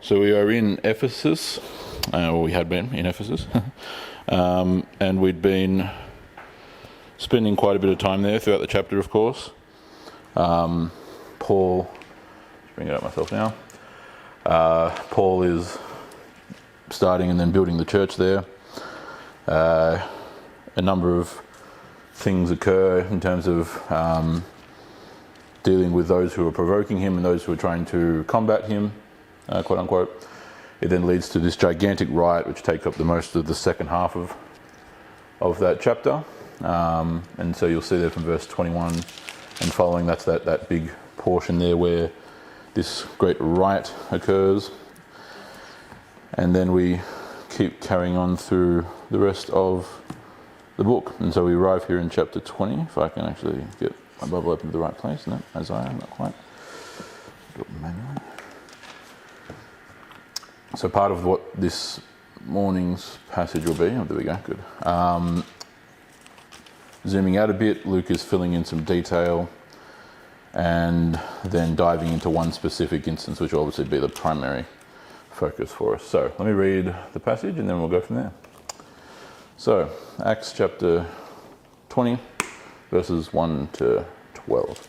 So we are in Ephesus, or we had been in Ephesus, and we'd been spending quite a bit of time there throughout the chapter, of course. Paul, just bring it up myself now. Paul is starting and then building the church there. A number of things occur in terms of dealing with those who are provoking him and those who are trying to combat him, quote unquote. It then leads to this gigantic riot which takes up the most of the second half of that chapter. And so you'll see there from verse 21 and following, that's that big portion there where this great riot occurs. And then we keep carrying on through the rest of the book. And so we arrive here in chapter 20, if I can actually get my Bible open to the right place. No, as I am, not quite. Do it manually. So part of what this morning's passage will be, oh, there we go, good. Zooming out a bit, Luke is filling in some detail and then diving into one specific instance, which will obviously be the primary focus for us. So let me read the passage and then we'll go from there. So, Acts chapter 20, verses 1 to 12.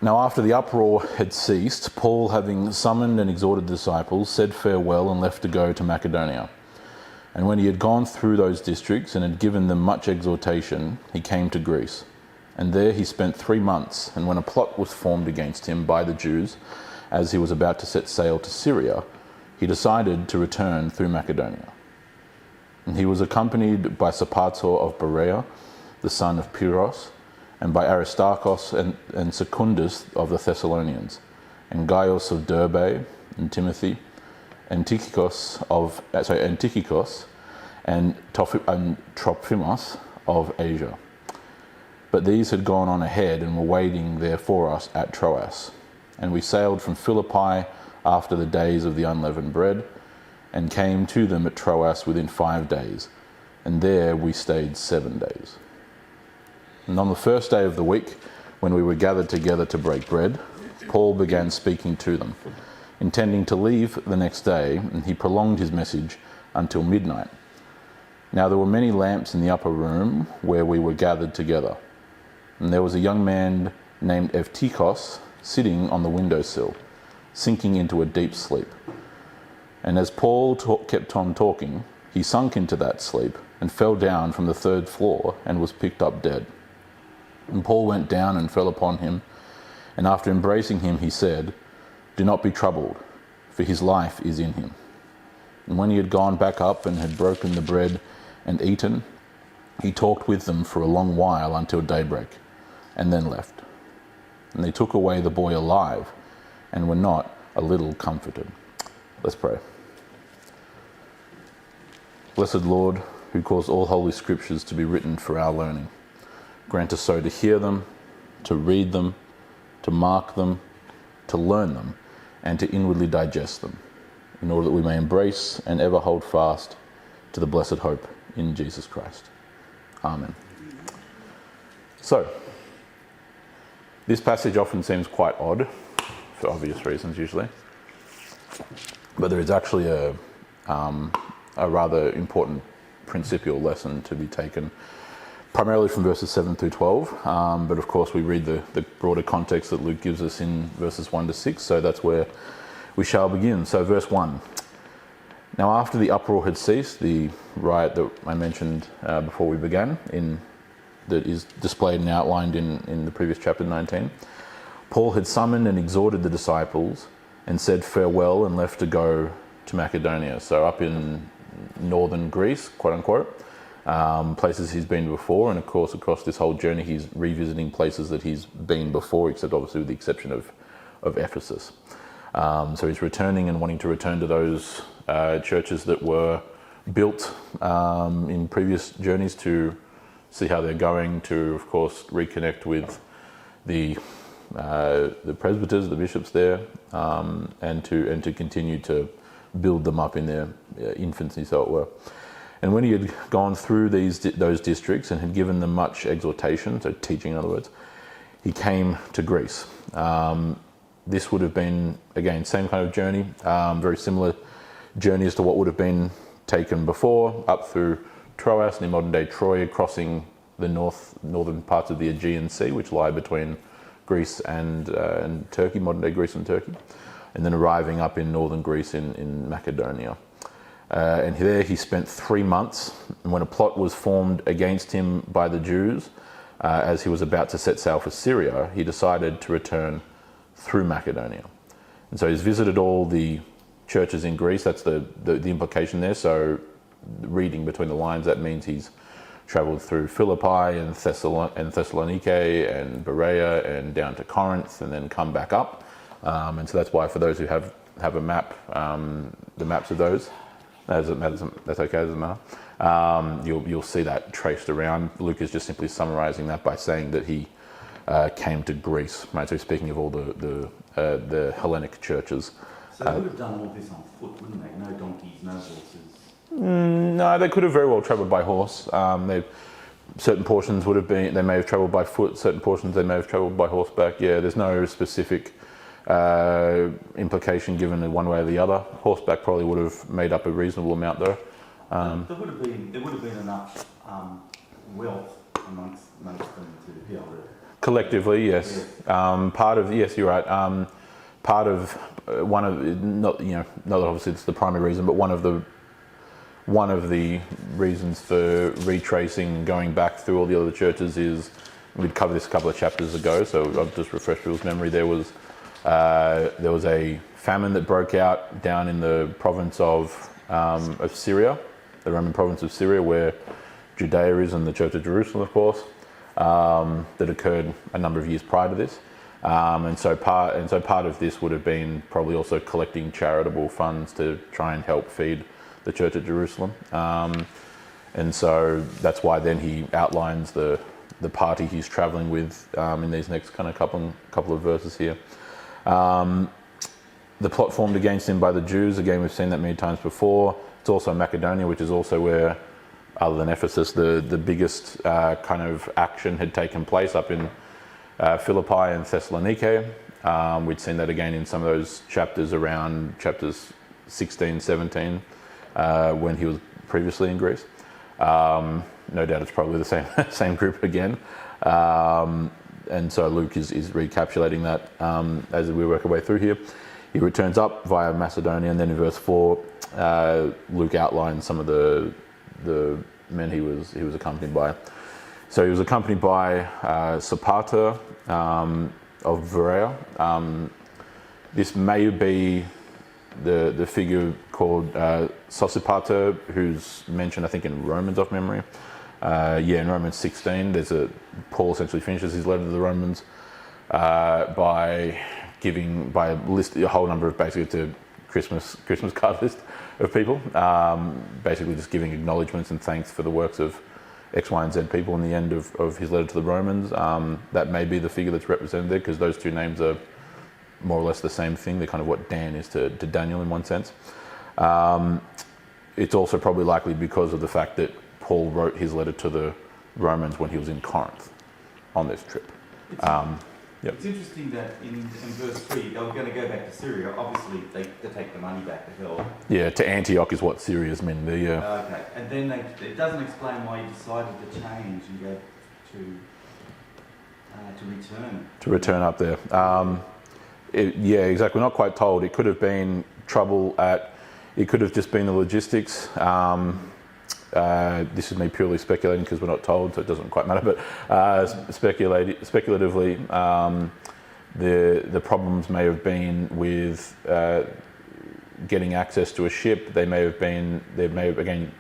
Now after the uproar had ceased, Paul, having summoned and exhorted the disciples, said farewell and left to go to Macedonia. And when he had gone through those districts and had given them much exhortation, he came to Greece. And there he spent 3 months, and when a plot was formed against him by the Jews, as he was about to set sail to Syria, he decided to return through Macedonia. And he was accompanied by Sopater of Berea, the son of Pyrrhus, and by Aristarchus and Secundus of the Thessalonians, and Gaius of Derbe, and Timothy, and Tychicus and Trophimus of Asia. But these had gone on ahead and were waiting there for us at Troas. And we sailed from Philippi after the days of the unleavened bread, and came to them at Troas within 5 days, and there we stayed 7 days. And on the first day of the week, when we were gathered together to break bread, Paul began speaking to them, intending to leave the next day, and he prolonged his message until midnight. Now there were many lamps in the upper room where we were gathered together, and there was a young man named Evtychos sitting on the windowsill, sinking into a deep sleep. And as Paul kept on talking, he sunk into that sleep and fell down from the 3rd floor and was picked up dead. And Paul went down and fell upon him, and after embracing him he said, "Do not be troubled, for his life is in him." And when he had gone back up and had broken the bread and eaten, he talked with them for a long while until daybreak, and then left. And they took away the boy alive, and were not a little comforted. Let's pray. Blessed Lord, who caused all holy scriptures to be written for our learning, grant us so to hear them, to read them, to mark them, to learn them, and to inwardly digest them, in order that we may embrace and ever hold fast to the blessed hope in Jesus Christ. Amen. So, this passage often seems quite odd, for obvious reasons usually, but there is actually a rather important principial lesson to be taken, primarily from verses 7 through 12, but of course we read the broader context that Luke gives us in verses 1 to 6, so that's where we shall begin. So verse 1. Now after the uproar had ceased, the riot that I mentioned before we began, that is displayed and outlined in the previous chapter 19, Paul had summoned and exhorted the disciples and said farewell and left to go to Macedonia. So up in northern Greece, quote unquote, places he's been before, and of course across this whole journey he's revisiting places that he's been before, except obviously with the exception of Ephesus. So he's returning and wanting to return to those churches that were built in previous journeys to see how they're going, to of course reconnect with the presbyters, the bishops there, and to continue to build them up in their infancy, so it were. And when he had gone through those districts and had given them much exhortation, so teaching in other words, he came to Greece. this would have been, again, same kind of journey, very similar journeys to what would have been taken before, up through Troas near modern-day Troy, crossing the northern parts of the Aegean Sea, which lie between Greece and Turkey, modern-day Greece and Turkey, and then arriving up in northern Greece in Macedonia. And there he spent 3 months, and when a plot was formed against him by the Jews, as he was about to set sail for Syria, he decided to return through Macedonia. And so he's visited all the churches in Greece. That's the implication there. So reading between the lines, that means he's travelled through Philippi and Thessaloniki and Berea and down to Corinth and then come back up. And so that's why, for those who have a map, the maps of those, that's okay, doesn't matter. You'll see that traced around. Luke is just simply summarising that by saying that he came to Greece. Right, so he's speaking of all the Hellenic churches. So they would have done all this on foot, wouldn't they? No donkeys, no horses. No, they could have very well travelled by horse. Certain portions would have been, they may have travelled by foot. Certain portions they may have travelled by horseback. Yeah, there's no specific implication given one way or the other. Horseback probably would have made up a reasonable amount, though. There would have been enough wealth amongst them to be able to. Collectively, yes. Part of, yes, you're right. Part of one of, not that obviously it's the primary reason, but one of the reasons for retracing and going back through all the other churches is, we'd covered this a couple of chapters ago, so I'll just refresh people's memory. There was a famine that broke out down in the province of Syria, the Roman province of Syria, where Judea is, and the Church of Jerusalem, of course, that occurred a number of years prior to this. And so part of this would have been probably also collecting charitable funds to try and help feed the Church at Jerusalem. And so that's why then he outlines the party he's travelling with in these next kind of couple of verses here. The plot formed against him by the Jews, again we've seen that many times before. It's also Macedonia, which is also where, other than Ephesus, the biggest kind of action had taken place, up in Philippi and Thessaloniki. We'd seen that again in some of those chapters around chapters 16, 17, when he was previously in Greece. No doubt it's probably the same group again. And so Luke is recapitulating that as we work our way through here. He returns up via Macedonia, and then in verse 4, Luke outlines some of the men he was accompanied by. So he was accompanied by Sopater of Berea. This may be the figure called Sosipater, who's mentioned, I think, in Romans off memory. In Romans 16, Paul essentially finishes his letter to the Romans by listing a whole number of, basically, to Christmas card list of people, basically just giving acknowledgements and thanks for the works of X, Y, and Z people in the end of his letter to the Romans. That may be the figure that's represented there, because those two names are more or less the same thing. They're kind of what Dan is to Daniel in one sense. It's also probably likely because of the fact that Paul wrote his letter to the Romans when he was in Corinth on this trip. It's interesting that in verse 3, they were going to go back to Syria. Obviously, they take the money back to hell. Yeah, to Antioch is what Syria's meant there, yeah. Okay, and then it doesn't explain why he decided to change and go to return. To return up there. Exactly. We're not quite told. It could have been trouble it could have just been the logistics. This is me purely speculating because we're not told, so it doesn't quite matter. But speculatively, the problems may have been with getting access to a ship. They may have again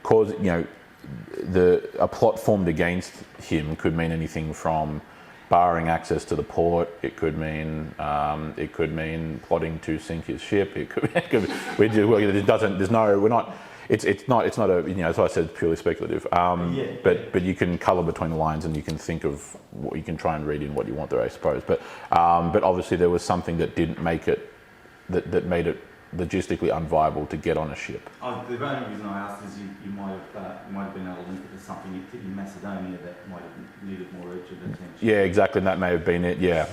caused, a plot formed against him could mean anything from barring access to the port. It could mean plotting to sink his ship. It's not a, as I said, it's purely speculative. But you can colour between the lines, and you can think of what you can try and read in what you want there, I suppose. But obviously there was something that didn't make it, that made it logistically unviable to get on a ship. The only reason I asked is you might have been able to link it to something in Macedonia that might have needed more urgent attention. Yeah, exactly, and that may have been it. Yeah.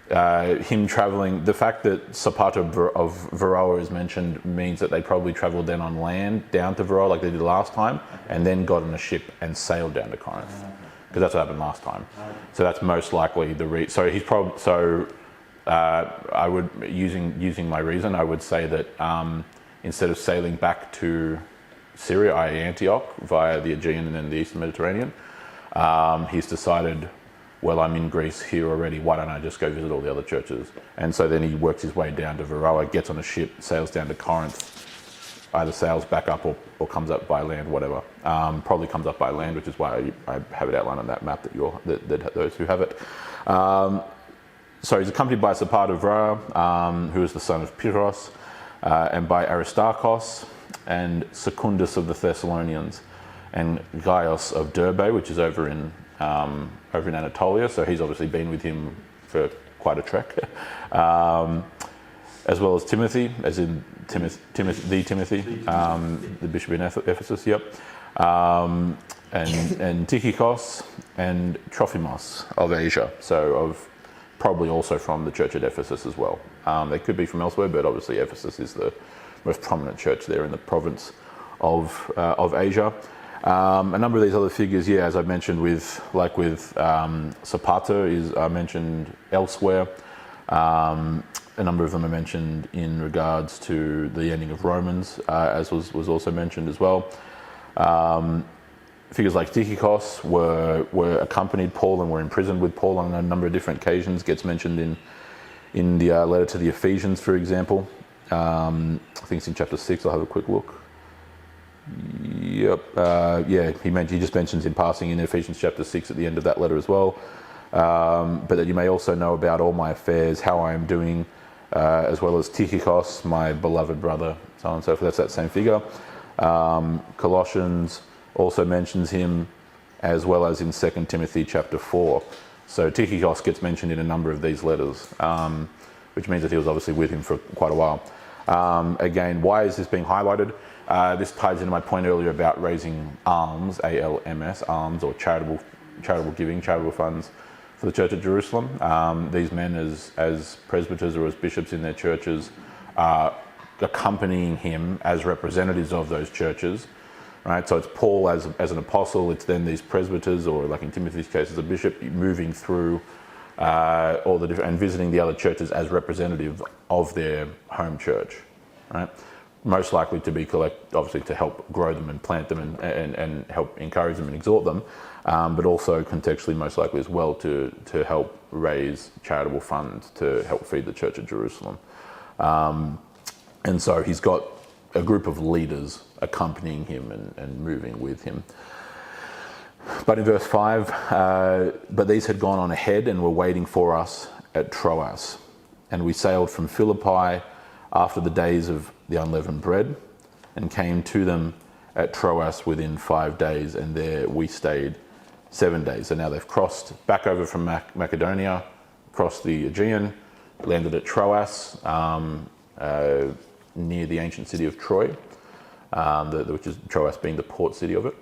him traveling, the fact that Zapata of Varroa is mentioned means that they probably traveled then on land down to Varroa like they did last time, and then got on a ship and sailed down to Corinth, because that's what happened last time. So that's most likely so he's probably, I would, using my reason, I would say that instead of sailing back to Syria, i.e. Antioch, via the Aegean and then the Eastern Mediterranean, he's decided, well, I'm in Greece here already, why don't I just go visit all the other churches? And so then he works his way down to Varroa, gets on a ship, sails down to Corinth, either sails back up or comes up by land, whatever. Probably comes up by land, which is why I have it outlined on that map that those who have it. So he's accompanied by Zapata of Varroa, who is the son of Pyrrhus, and by Aristarchus and Secundus of the Thessalonians, and Gaius of Derbe, which is over in Anatolia. So he's obviously been with him for quite a trek, as well as Timothy, as in Timothy, the bishop in Ephesus. Yep, and Tychicus and Trophimus of Asia. So probably also from the church at Ephesus as well. They could be from elsewhere, but obviously Ephesus is the most prominent church there in the province of Asia. A number of these other figures, as I mentioned, with Zapata is mentioned elsewhere. A number of them are mentioned in regards to the ending of Romans, as was also mentioned as well. Figures like Tychicus were accompanied Paul and were imprisoned with Paul on a number of different occasions. Gets mentioned in the letter to the Ephesians, for example. I think it's in chapter 6. I'll have a quick look. Yep. He just mentions in passing in Ephesians chapter 6 at the end of that letter as well. But that you may also know about all my affairs, how I am doing, as well as Tychicus, my beloved brother, so on and so forth. That's that same figure. Colossians also mentions him, as well as in 2 Timothy chapter 4. So Tychicus gets mentioned in a number of these letters, which means that he was obviously with him for quite a while. Again, why is this being highlighted? This ties into my point earlier about raising alms, ALMS, alms, or charitable giving, charitable funds for the church at Jerusalem. These men, as presbyters or as bishops in their churches, are accompanying him as representatives of those churches. Right, so it's Paul as an apostle. It's then these presbyters, or like in Timothy's case, as a bishop, moving through all the different and visiting the other churches as representative of their home church. Right, most likely to be obviously to help grow them and plant them and help encourage them and exhort them, but also contextually most likely as well to help raise charitable funds to help feed the church at Jerusalem. And so he's got a group of leaders accompanying him and moving with him. But in verse 5, but these had gone on ahead and were waiting for us at Troas. And we sailed from Philippi after the days of the unleavened bread and came to them at Troas within 5 days, and there we stayed 7 days. So now they've crossed back over from Macedonia, crossed the Aegean, landed at Troas, near the ancient city of Troy, which is Troas being the port city of it.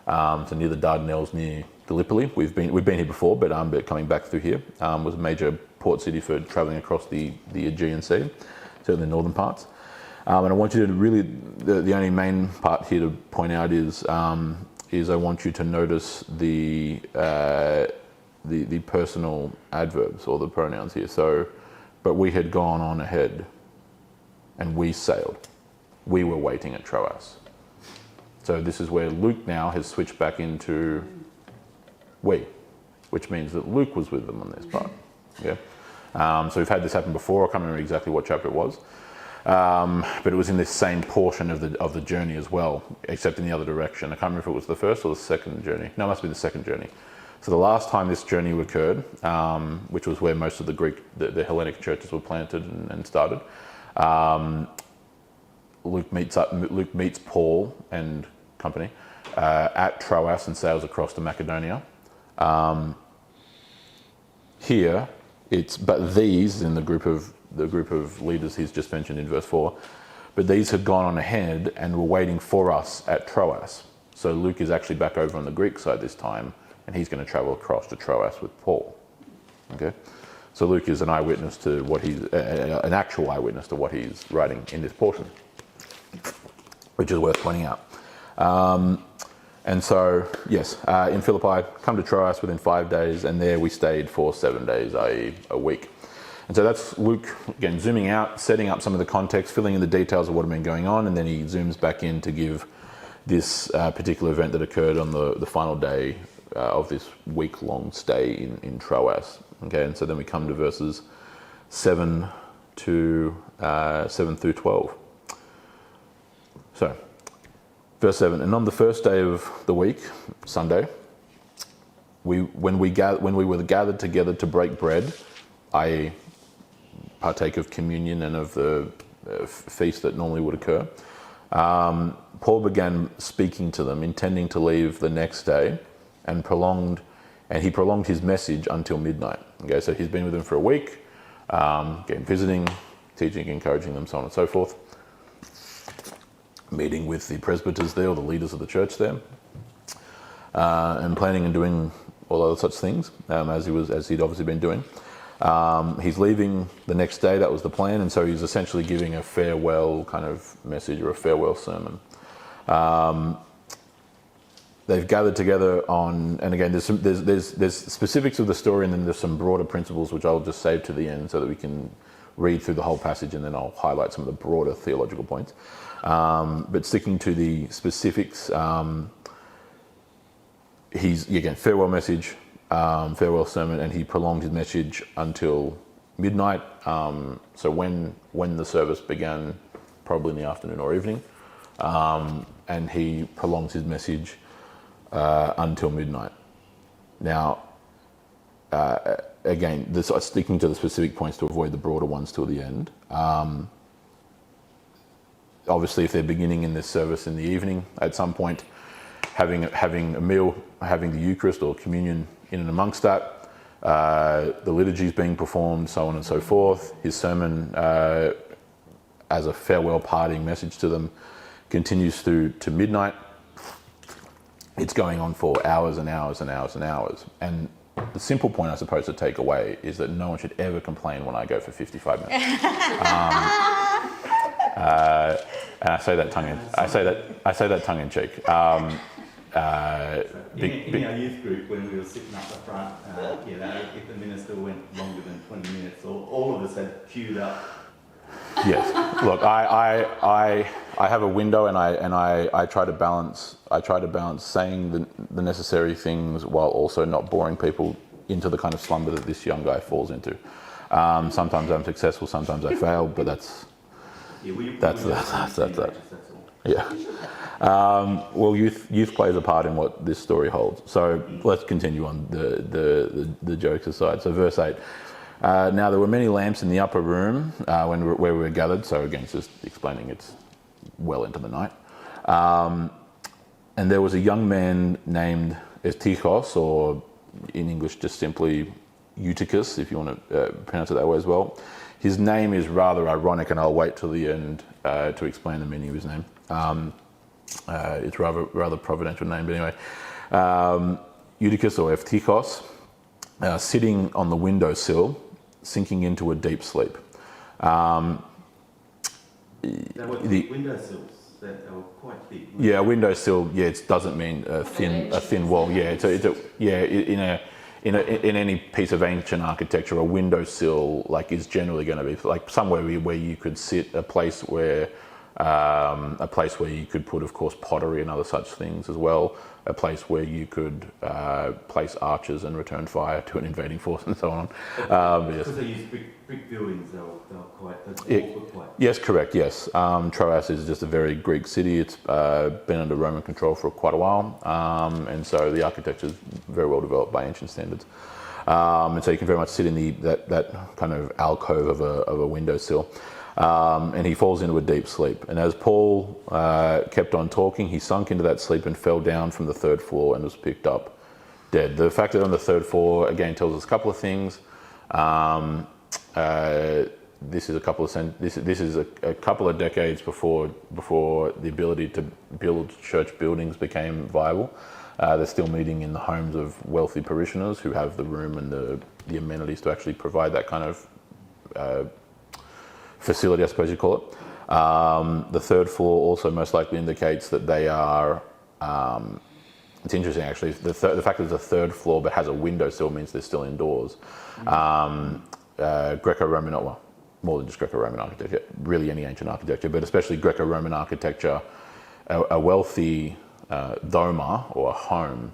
So near the Dardanelles, near Gallipoli. We've been here before, but coming back through here was a major port city for travelling across the Aegean Sea, certainly the northern parts. And I want you to really, the only main part here to point out is I want you to notice the personal adverbs or the pronouns here. So, but we had gone on ahead, and we sailed. We were waiting at Troas. So this is where Luke now has switched back into we, which means that Luke was with them on this part. Yeah. So we've had this happen before. I can't remember exactly what chapter it was, but it was in this same portion of the journey as well, except in the other direction. I can't remember if it was the first or the second journey. No, it must be the second journey. So the last time this journey occurred, which was where most of the Hellenic churches were planted and started. Luke meets Paul and company at Troas and sails across to Macedonia. Here, but these in the group of leaders he's just mentioned in verse 4, but these had gone on ahead and were waiting for us at Troas. So Luke is actually back over on the Greek side this time, and he's going to travel across to Troas with Paul. Okay. So Luke is an eyewitness to what he's, an actual eyewitness to what he's writing in this portion, which is worth pointing out. And so, yes, in Philippi, come to Troas within 5 days, and there we stayed for 7 days, i.e. a week. And so that's Luke, again, zooming out, setting up some of the context, filling in the details of what had been going on, and then he zooms back in to give this particular event that occurred on the final day of this week-long stay in Troas. Okay, and so then we come to verses 7 through 12. So, verse 7, and on the first day of the week, Sunday, when we were gathered together to break bread, i.e. partake of communion and of the feast that normally would occur, Paul began speaking to them, intending to leave the next day, and he prolonged his message until midnight. Okay, so he's been with them for a week, again, visiting, teaching, encouraging them, so on and so forth, meeting with the presbyters there, or the leaders of the church there, and planning and doing all other such things, as he'd obviously been doing. He's leaving the next day, that was the plan, and so he's essentially giving a farewell kind of message, or a farewell sermon. They've gathered together on, and again, there's specifics of the story, and then there's some broader principles which I'll just save to the end so that we can read through the whole passage, and then I'll highlight some of the broader theological points. But sticking to the specifics, he's, again, farewell message, farewell sermon, and he prolonged his message until midnight. So when the service began, probably in the afternoon or evening, and he prolongs his message until midnight. Now, again, sticking to the specific points to avoid the broader ones till the end. Obviously, if they're beginning in this service in the evening, at some point, having a meal, having the Eucharist or communion in and amongst that, the liturgy is being performed, so on and so forth. His sermon, as a farewell parting message to them, continues through to midnight. It's going on for hours and hours and hours and hours. And the simple point, I suppose, to take away is that no one should ever complain when I go for 55 minutes. And I say that tongue in cheek. In our youth group, when we were sitting up the front, if the minister went longer than 20 minutes, all of us had queued up. Yes. Look, I have a window, and I try to balance. Saying the necessary things while also not boring people into the kind of slumber that this young guy falls into. Sometimes I'm successful, sometimes I fail, but that's that. Yeah. Well, youth plays a part in what this story holds. So let's continue on the jokes aside. So verse 8. Now there were many lamps in the upper room where we were gathered. So again, it's just explaining it's well into the night. And there was a young man named Eutychus, or in English just simply Eutychus, if you want to pronounce it that way as well. His name is rather ironic, and I'll wait till the end to explain the meaning of his name. It's rather providential name, but anyway. Eutychus or Eutychus, sitting on the windowsill, sinking into a deep sleep. There were windowsills that were quite big. Yeah, a windowsill. Yeah, it doesn't mean a thin wall. Yeah, in any piece of ancient architecture, a windowsill is generally going to be like somewhere where you could sit, a place where you could put, of course, pottery and other such things as well. A place where you could place archers and return fire to an invading force and so on. Because they used brick buildings, they were quite. Yes, correct. Yes, Troas is just a very Greek city. It's been under Roman control for quite a while, and so the architecture is very well developed by ancient standards. And so you can very much sit in that kind of alcove of a windowsill. And he falls into a deep sleep. And as Paul kept on talking, he sunk into that sleep and fell down from the third floor and was picked up dead. The fact that on the third floor, again, tells us a couple of things. this is a couple of decades before the ability to build church buildings became viable. They're still meeting in the homes of wealthy parishioners who have the room and the amenities to actually provide that kind of facility, I suppose you call it. The third floor also most likely indicates that they are. It's interesting actually. The fact that it's a third floor but has a window still means they're still indoors. Greco-Roman, well, more than just Greco-Roman architecture, really any ancient architecture, but especially Greco-Roman architecture, a wealthy doma or a home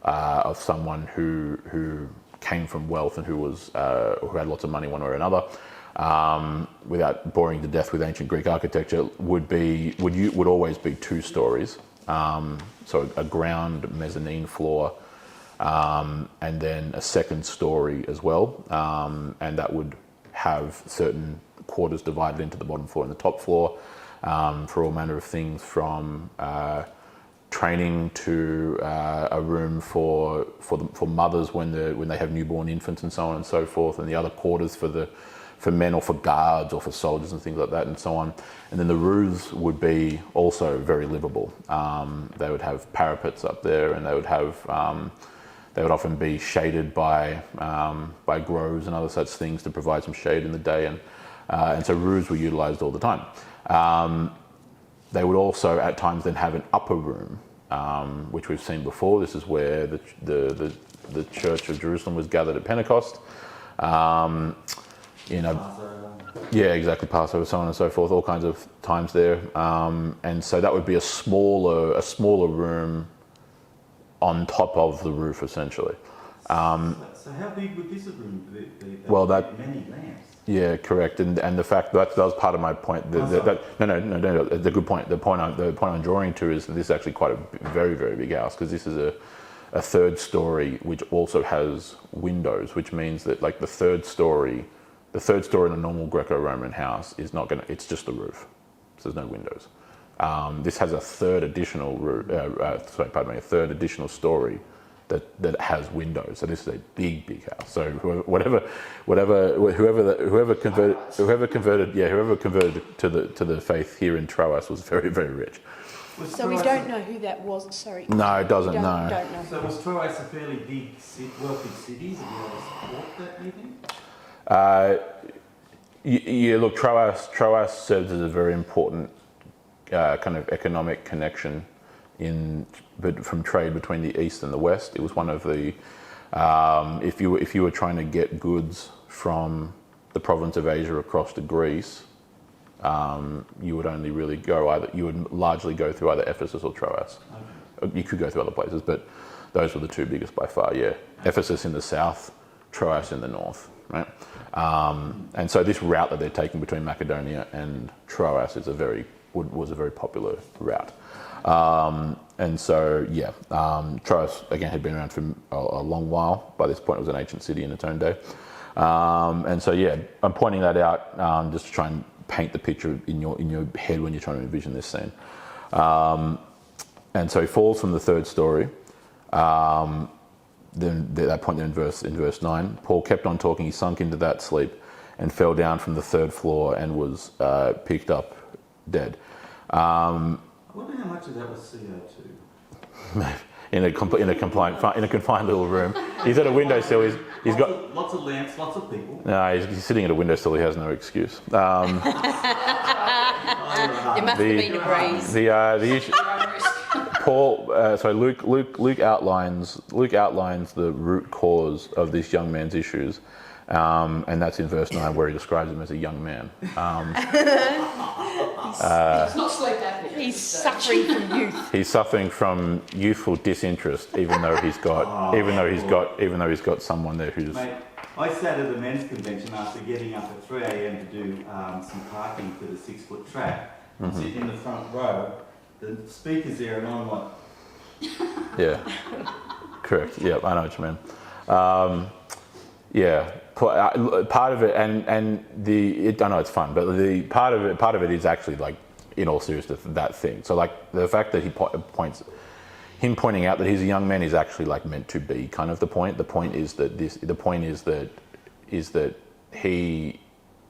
of someone who came from wealth and who had lots of money one way or another, without boring to death with ancient Greek architecture, would always be 2 stories. So a ground mezzanine floor, and then a second story as well, and that would have certain quarters divided into the bottom floor and the top floor, for all manner of things, from training to a room for mothers when they have newborn infants and so on and so forth, and the other quarters for men or for guards or for soldiers and things like that and so on. And then the roofs would be also very livable. They would have parapets up there, and they would often be shaded by groves and other such things to provide some shade in the day, and so roofs were utilised all the time. They would also at times then have an upper room, which we've seen before. This is where the Church of Jerusalem was gathered at Pentecost. Yeah, exactly, Passover, so on and so forth, all kinds of times there. And so that would be a smaller room on top of the roof, essentially. So how big would this room be? Well, many lamps. Yeah, correct. And the fact that was part of my point. No, the good point. The point I'm drawing to is that this is actually quite a very, very big house, because this is a third story which also has windows, which means that like the third story in a normal Greco-Roman house is not going to, it's just the roof. So there's no windows. This has a third additional a third additional story that has windows. So this is a big house. So whoever converted to the faith here in Troas was very, very rich. So we don't know who that was. Sorry. No, it doesn't. Don't No. know. So was Troas a fairly big, wealthy city? Did you able to support that? Do you think? Yeah, look, Troas serves as a very important kind of economic connection from trade between the east and the west. It was one of the if you were trying to get goods from the province of Asia across to Greece, you would only really you would largely go through either Ephesus or Troas. Okay. You could go through other places, but those were the 2 biggest by far. Yeah, Ephesus in the south, Troas in the north. Right, and so this route that they're taking between Macedonia and Troas was a very popular route, and so Troas again had been around for a long while. By this point, it was an ancient city in its own day, and so I'm pointing that out just to try and paint the picture in your head when you're trying to envision this scene. And so he falls from the third story. Then at that point, in verse 9, Paul kept on talking. He sunk into that sleep and fell down from the third floor and was picked up dead. I wonder how much of that was CO2. in a confined little room. He's at a windowsill. He's got lots of lamps, lots of people. No, he's sitting at a windowsill. He has no excuse. There must have been a breeze. The issue. Luke outlines the root cause of this young man's issues, and that's in verse 9, where he describes him as a young man. It's not sleep apnea. He's suffering from youth. He's suffering from youthful disinterest, even though he's got someone there who's. Mate, I sat at a men's convention after getting up at 3 a.m. to do some parking for the 6-foot track, and sitting in the front row. The speaker's there, and I'm like. Yeah, correct. Yeah, I know what you mean. Part of it, and I know it's fun, but the part of it is actually like, in all seriousness, that thing. So like the fact that pointing out that he's a young man is actually like meant to be kind of the point. The point is that he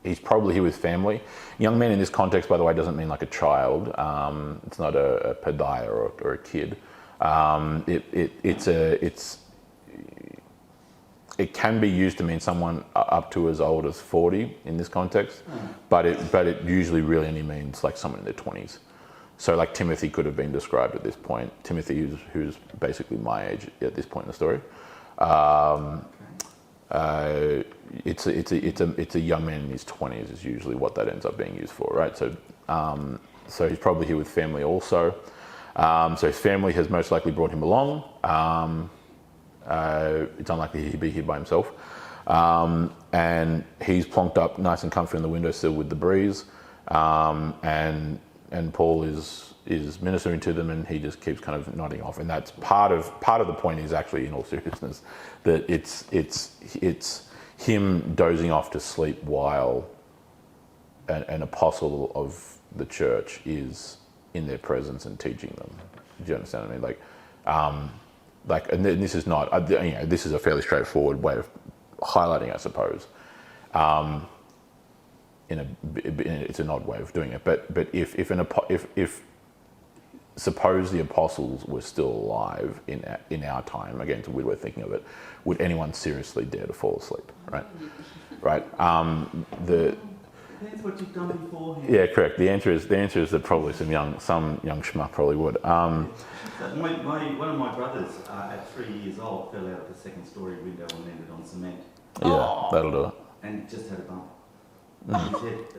he's probably here with family. Young man in this context, by the way, doesn't mean like a child. It's not a paideia or a kid. It can be used to mean someone up to as old as 40 in this context, but it usually really only means like someone in their 20s. So like Timothy could have been described at this point. Timothy, who's basically my age at this point in the story. It's a young man in his 20s is usually what that ends up being used for, right? So he's probably here with family also. So his family has most likely brought him along. It's unlikely he'd be here by himself. And he's plonked up nice and comfy on the windowsill with the breeze. And Paul is ministering to them, and he just keeps kind of nodding off. And that's part of the point is actually, in all seriousness, that it's him dozing off to sleep while an apostle of the church is in their presence and teaching them. Do you understand what I mean? And this is not, this is a fairly straightforward way of highlighting, I suppose. It's an odd way of doing it, but if suppose the apostles were still alive in our time, again, it's a weird way of thinking of it, would anyone seriously dare to fall asleep, right? Depends what you've done beforehand. Yeah, correct. The answer is that probably some young schmuck probably would. One of my brothers at 3 years old fell out of the second story window and landed on cement. Yeah, that'll do it. And just had a bump. That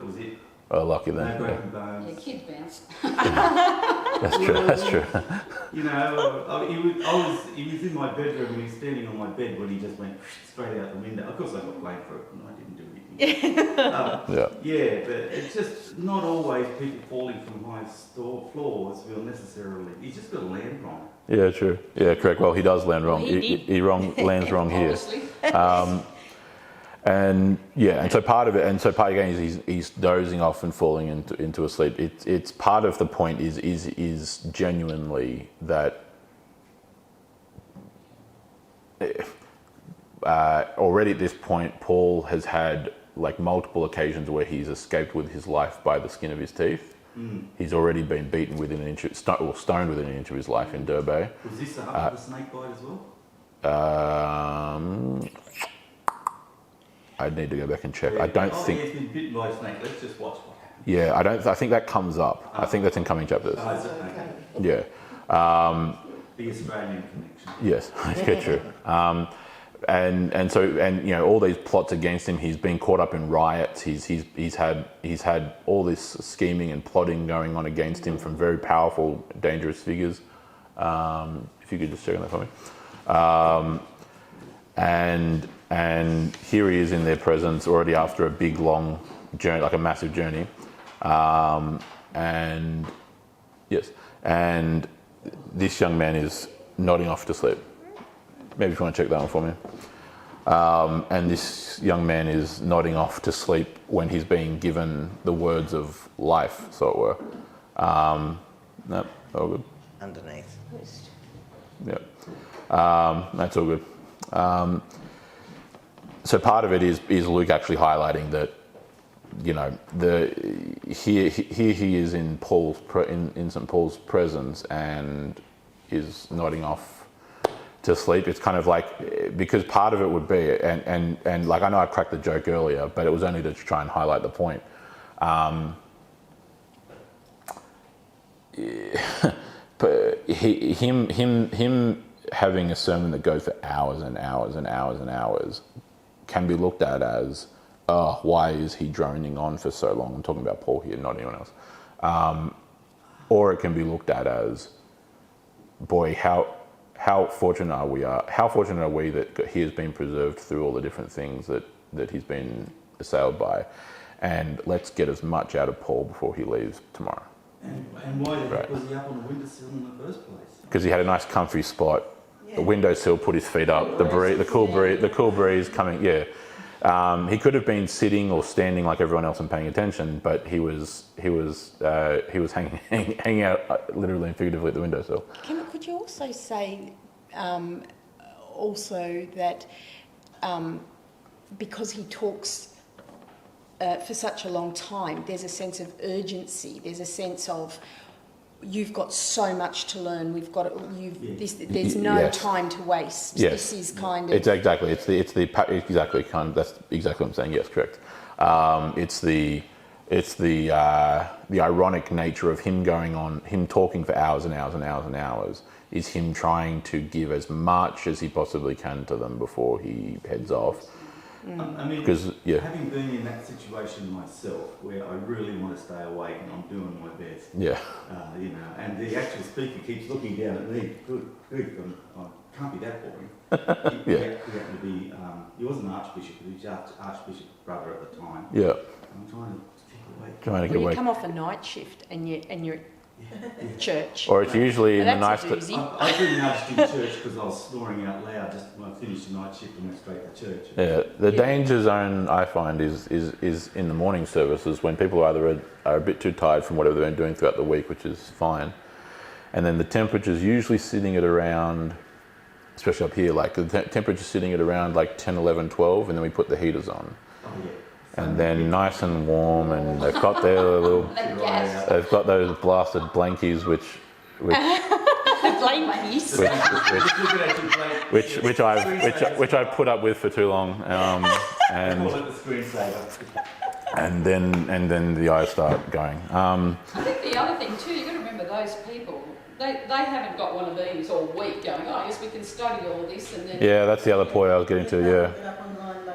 was it. Oh, lucky then. No broken bones. Yeah, kid bounce. That's true. You know, he was in my bedroom and he was standing on my bed when he just went straight out the window. Of course I got blamed for it and I didn't do anything. Yeah, but it's just not always people falling from high floors will necessarily, you just got to land wrong. Yeah, true. Yeah, correct. Well, he does land wrong. He lands wrong here. And so part of it, again is he's dozing off and falling into a sleep. It's part of the point is genuinely that already at this point Paul has had like multiple occasions where he's escaped with his life by the skin of his teeth. He's already been beaten within an inch, or stoned within an inch of his life in Derbe. Was this a snake bite as well? I'd need to go back and check. Yeah. I don't think. He's been bitten by a snake. Let's just watch what happens. Yeah, I think that comes up. I think that's in coming chapters. Oh, is it? Okay. Yeah. The Australian connection. Yes, yeah, true. And so all these plots against him. He's been caught up in riots. He's had all this scheming and plotting going on against him from very powerful, dangerous figures. If you could just check on that for me. And here he is in their presence already after a big long journey, like a massive journey. And this young man is nodding off to sleep. Maybe if you want to check that one for me. And this young man is nodding off to sleep when he's being given the words of life, so it were. No, all good. Underneath. Yeah, that's all good. So part of it is Luke actually highlighting that, here he is in St. Paul's presence and is nodding off to sleep. It's kind of like, because part of it would be, and like I know I cracked the joke earlier, but it was only to try and highlight the point. But him having a sermon that goes for hours and hours and hours and hours can be looked at as, why is he droning on for so long? I'm talking about Paul here, not anyone else. Or it can be looked at as, boy, how fortunate are we that he has been preserved through all the different things that he's been assailed by, and let's get as much out of Paul before he leaves tomorrow. And why the heck was he up on the windowsill in the first place? Because he had a nice comfy spot, the windowsill, put his feet up, the cool breeze coming. Yeah, he could have been sitting or standing like everyone else and paying attention, but he was hanging out literally and figuratively at the windowsill. Could you also say also that because he talks for such a long time, there's a sense of urgency. There's a sense of you've got so much to learn. We've got there's no Yes. time to waste. Yes. This is kind of It's exactly. It's exactly kind of. That's exactly what I'm saying. Yes, correct. It's the ironic nature of him going on, him talking for hours and hours and hours and hours, is him trying to give as much as he possibly can to them before he heads off. I mean, Because having been in that situation myself, where I really want to stay awake and I'm doing my best, yeah, you know, and the actual speaker keeps looking down at me. Good, I can't be that boring. He had to be. He was an archbishop, but he was archbishop's brother at the time. yeah, I'm trying to keep awake. trying to get when you awake. come off a night shift and you're at church. Or it's usually in the That's nice. a doozy. I didn't nudged in church because I was snoring out loud just when I finished the night shift and went straight to church. Yeah, the danger zone I find is in the morning services when people either are a bit too tired from whatever they've been doing throughout the week, which is fine, and then the temperature's usually sitting at around, especially up here, like the temperature's sitting at around like 10, 11, 12, and then we put the heaters on. Oh yeah. And then nice and warm, and they've got their little, they've got those blasted blankies, which I've put up with for too long, I call and it the screensaver. and then the eyes start going. I think the other thing too, you've got to remember those people. They haven't got one of these all week going, oh, yes, we can study all this and then... Yeah, that's the other point I was getting to. Yeah.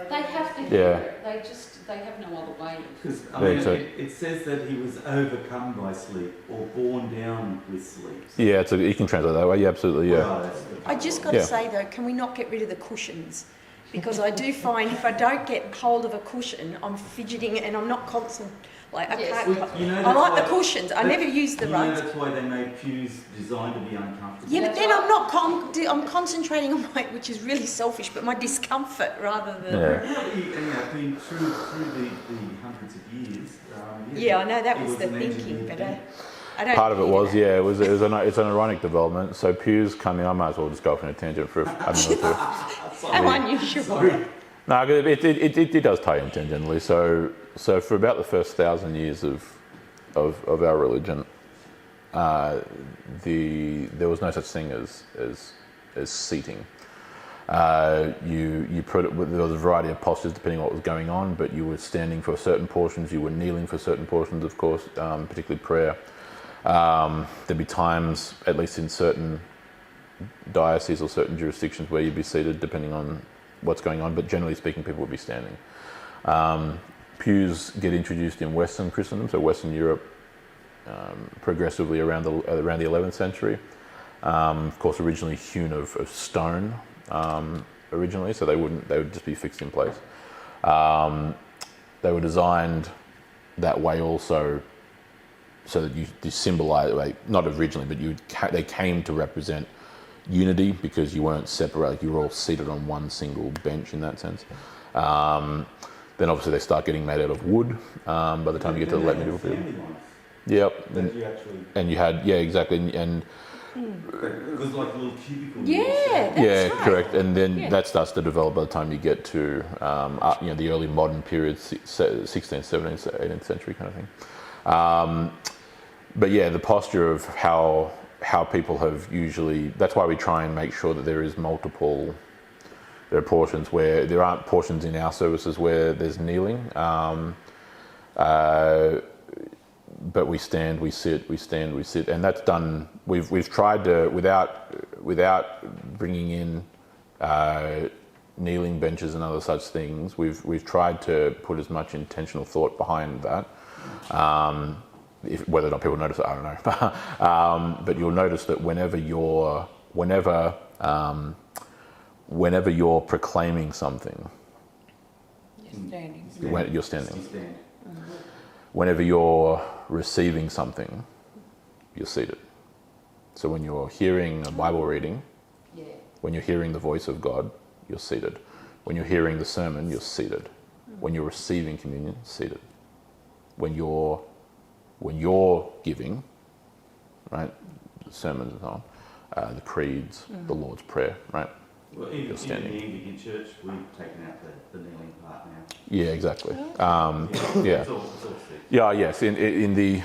They have to hear it. They have no other way. Because Yeah, it says that he was overcome by sleep or borne down with sleep. Yeah, you can translate that way. Yeah, absolutely. Yeah. Well, that's the- I just got to say though, can we not get rid of the cushions? Because I do find if I don't get hold of a cushion, I'm fidgeting and I'm not constant. Like I Yes. can't. Well, I like the cushions. I never use the rugs. That's why they made pews designed to be uncomfortable. Yeah, but That's then right. I'm not. I'm concentrating on my, which is really selfish, but my discomfort rather than. Yeah. Been through the hundreds of years. Yeah, I know that it was the an thinking, engineered but thing. I don't. Part of it hear was, that. yeah, it's an ironic development. So pews come in. I might as well just go off on a tangent for a minute or two. How unusual. Sorry. No, it does tie in tangentially. So for about the first 1,000 years of our religion, there was no such thing as seating. You put it. There was a variety of postures depending on what was going on, but you were standing for certain portions. You were kneeling for certain portions, of course, particularly prayer. There'd be times, at least in certain dioceses or certain jurisdictions, where you'd be seated, depending on what's going on. But generally speaking, people would be standing. Pews get introduced in Western Christendom, so Western Europe, progressively around the 11th century. Of course, originally hewn of stone, originally, so they would just be fixed in place. They were designed that way also, so that you symbolise, like, not originally, but they came to represent unity because you weren't separate; you were all seated on one single bench in that sense. Then obviously they start getting made out of wood by the time you get to the late medieval period. Yep, and you had exactly, and It was like a little cubicle. Yeah, that's right. correct, and then that starts to develop by the time you get to the early modern period, 16th, 17th, 18th century kind of thing. But yeah, the posture of how people have usually, that's why we try and make sure that there are portions where there aren't portions in our services where there's kneeling, but we stand, we sit, and that's done. We've tried to, without bringing in kneeling benches and other such things. We've tried to put as much intentional thought behind that. Whether or not people notice it, I don't know. But you'll notice that whenever you're proclaiming something, you're standing. Whenever you're receiving something, you're seated. So when you're hearing a Bible reading, when you're hearing the voice of God, you're seated. When you're hearing the sermon, you're seated. When you're receiving communion, seated. When you're giving, right, the sermons and so on, the creeds, the Lord's Prayer, right, Well, even in the Anglican Church, we've taken out the kneeling part now. Yeah, exactly. Yeah. It's all set. Yeah, yes. In the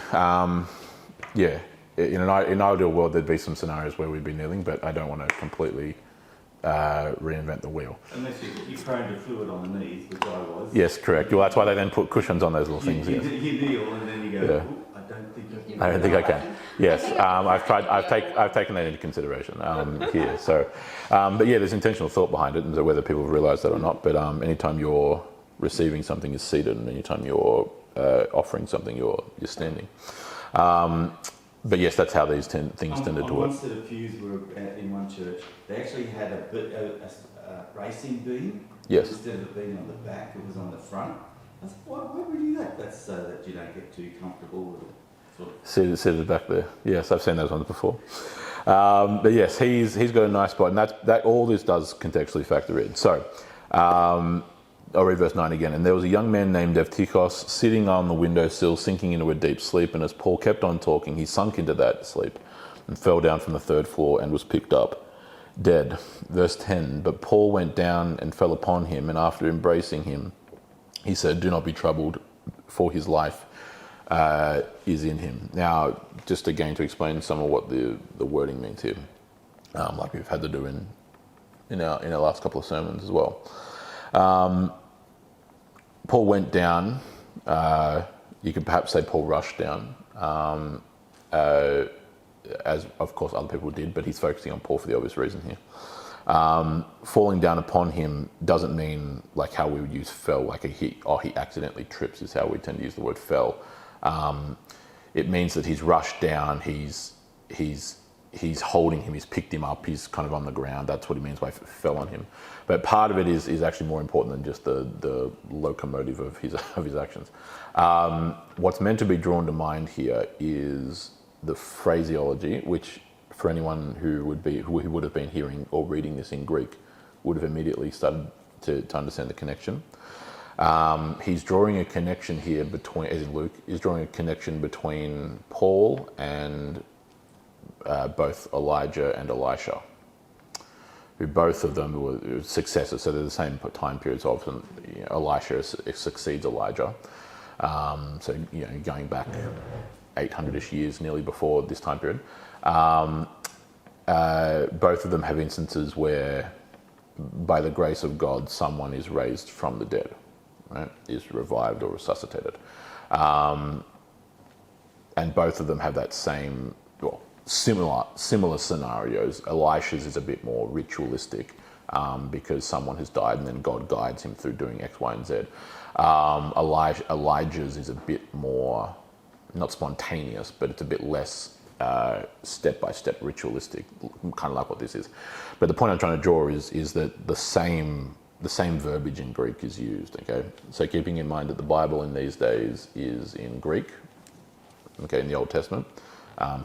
in an ideal world, there'd be some scenarios where we'd be kneeling, but I don't want to completely reinvent the wheel. Unless you're prone to fluid on the knees, which I was. Yes, correct. Well, that's why they then put cushions on those little things. You yes. kneel and then you go, Yeah. I don't think I can. Yes, I've tried. I've taken that into consideration here. So, but yeah, there's intentional thought behind it, and so whether people realise that or not. But anytime you're receiving something, is seated, and anytime you're offering something, you're standing. But yes, that's how these things tended to work. One set of pews were in one church. They actually had a racing beam. Yes. Instead of it being on the back, it was on the front. I said, why would we do that? That's so that you don't get too comfortable with it. Seated back there. Yes, I've seen those ones before. But yes, he's got a nice spot, and that all this does contextually factor in. So, I'll read verse 9 again. And there was a young man named Evtychos sitting on the windowsill, sinking into a deep sleep. And as Paul kept on talking, he sunk into that sleep and fell down from the third floor and was picked up dead. Verse 10, but Paul went down and fell upon him, and after embracing him, he said, do not be troubled, for his life is in him. Now, just again to explain some of what the wording means here, like we've had to do in our last couple of sermons as well. Paul went down. You could perhaps say Paul rushed down, as of course other people did, but he's focusing on Paul for the obvious reason here. Falling down upon him doesn't mean like how we would use fell, like he accidentally trips is how we tend to use the word fell. It means that he's rushed down, he's holding him, he's picked him up, he's kind of on the ground. That's what he means by fell on him. But part of it is actually more important than just the locomotive of his actions. What's meant to be drawn to mind here is the phraseology, which for anyone who would have been hearing or reading this in Greek would have immediately started to understand the connection. He's drawing a connection here between, as in Luke, is drawing a connection between Paul and both Elijah and Elisha, who both of them were successors, so they're the same time periods. Often, Elisha succeeds Elijah, so going back 800-ish years, nearly before this time period. Both of them have instances where, by the grace of God, someone is raised from the dead, right? Is revived or resuscitated, and both of them have that same, similar scenarios. Elisha's is a bit more ritualistic because someone has died and then God guides him through doing X, Y, and Z. Elijah's is a bit more, not spontaneous, but it's a bit less step-by-step ritualistic, kind of like what this is. But the point I'm trying to draw is that the same verbiage in Greek is used. Okay, so keeping in mind that the Bible in these days is in Greek. Okay, in the Old Testament.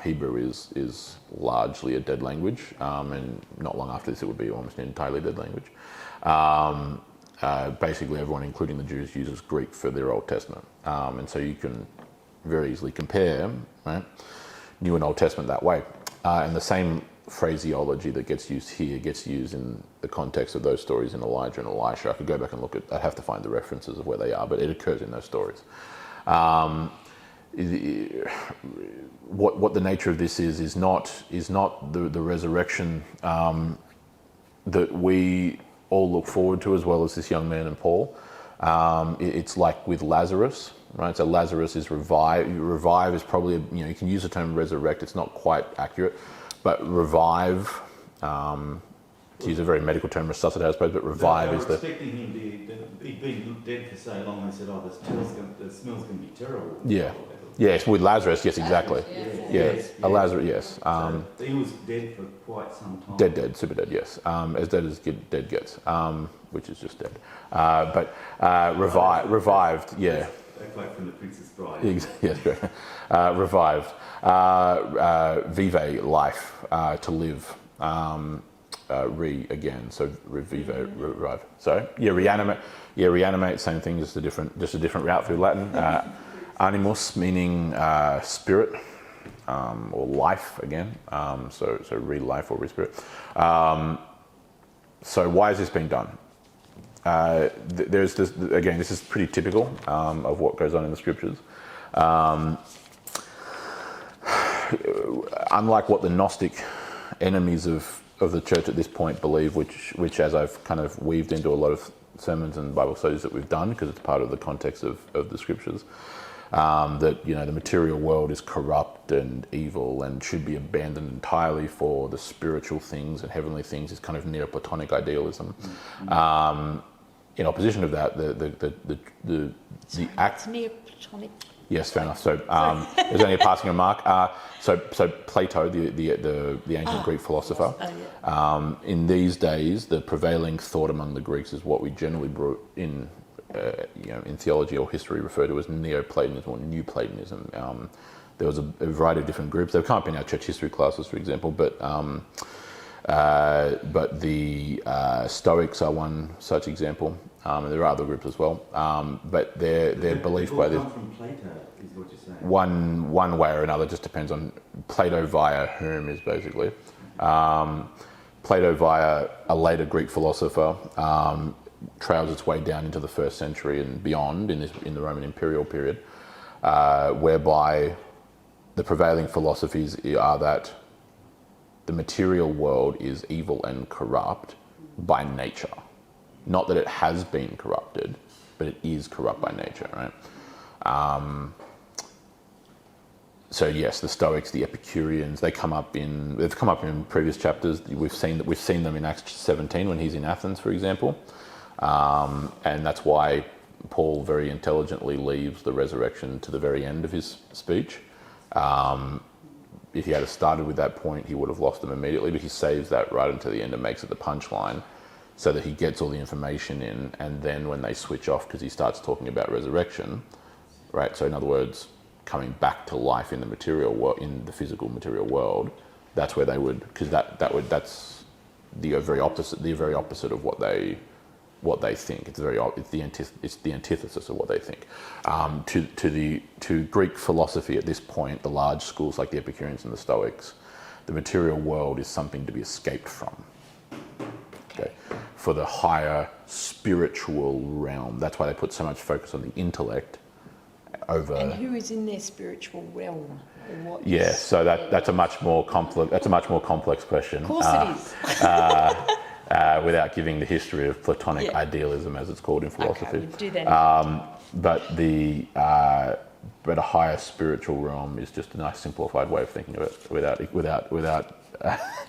Hebrew is largely a dead language, and not long after this it would be almost an entirely dead language. Basically everyone, including the Jews, uses Greek for their Old Testament. And so you can very easily compare, right, New and Old Testament that way. And the same phraseology that gets used here gets used in the context of those stories in Elijah and Elisha. I could go back and look at, I'd have to find the references of where they are, but it occurs in those stories. What the nature of this is not the resurrection that we all look forward to, as well as this young man and Paul. It's like with Lazarus, right? So Lazarus is revived. Revive is probably, you can use the term resurrect. It's not quite accurate, but revive. To use a very medical term, resuscitate, I suppose, but revive is the. They were expecting him he'd been dead for so long. They said, "Oh, the smell's going to be terrible." Yeah. Yes, with Lazarus, yes, exactly. Yes. Lazarus, yes. So he was dead for quite some time. Dead, super dead, yes. As dead as dead gets, which is just dead. But revived, yeah. A quote from The Princess Bride. Yes, correct. Revived. Vive, life, to live. Again, so revive, revive. So reanimate. Yeah, reanimate. Same thing, just a different route through Latin. Animus, meaning spirit or life again. So re-life or re-spirit. So why is this being done? There's this, again, this is pretty typical of what goes on in the scriptures. Unlike what the Gnostic enemies of the church at this point believe, which as I've kind of weaved into a lot of sermons and Bible studies that we've done, because it's part of the context of the scriptures, that the material world is corrupt and evil and should be abandoned entirely for the spiritual things and heavenly things, is kind of Neoplatonic idealism. In opposition to that, the act. It's Neoplatonic. Yes, fair enough. So there's only a passing remark. So Plato, the ancient Greek philosopher, in these days, the prevailing thought among the Greeks is what we generally brought in theology or history refer to as Neoplatonism or New Platonism. There was a variety of different groups. They've come up in our church history classes, for example, but the Stoics are one such example. And there are other groups as well. But their belief by this from Plato is what you're saying. one way or another, just depends on Plato via whom is basically. Plato via a later Greek philosopher trails its way down into the 1st century and beyond in the Roman imperial period, whereby the prevailing philosophies are that the material world is evil and corrupt by nature. Not that it has been corrupted, but it is corrupt by nature, right? So yes, the Stoics, the Epicureans, they've come up in previous chapters. We've seen them in Acts 17 when he's in Athens, for example, and that's why Paul very intelligently leaves the resurrection to the very end of his speech. If he had started with that point, he would have lost them immediately, but he saves that right until the end and makes it the punchline, so that he gets all the information in, and then when they switch off, because he starts talking about resurrection, right? So in other words, coming back to life in the material world, in the physical material world, that's where they would, because that's the very opposite of what they think. It's the antithesis of what they think. To Greek philosophy at this point, the large schools like the Epicureans and the Stoics, the material world is something to be escaped from. Okay. For the higher spiritual realm, that's why they put so much focus on the intellect over. And who is in their spiritual realm? So that's a much more complex question. Of course it is. Without giving the history of Platonic idealism, as it's called in philosophy. Okay, we'll do that. But a higher spiritual realm is just a nice simplified way of thinking of it, without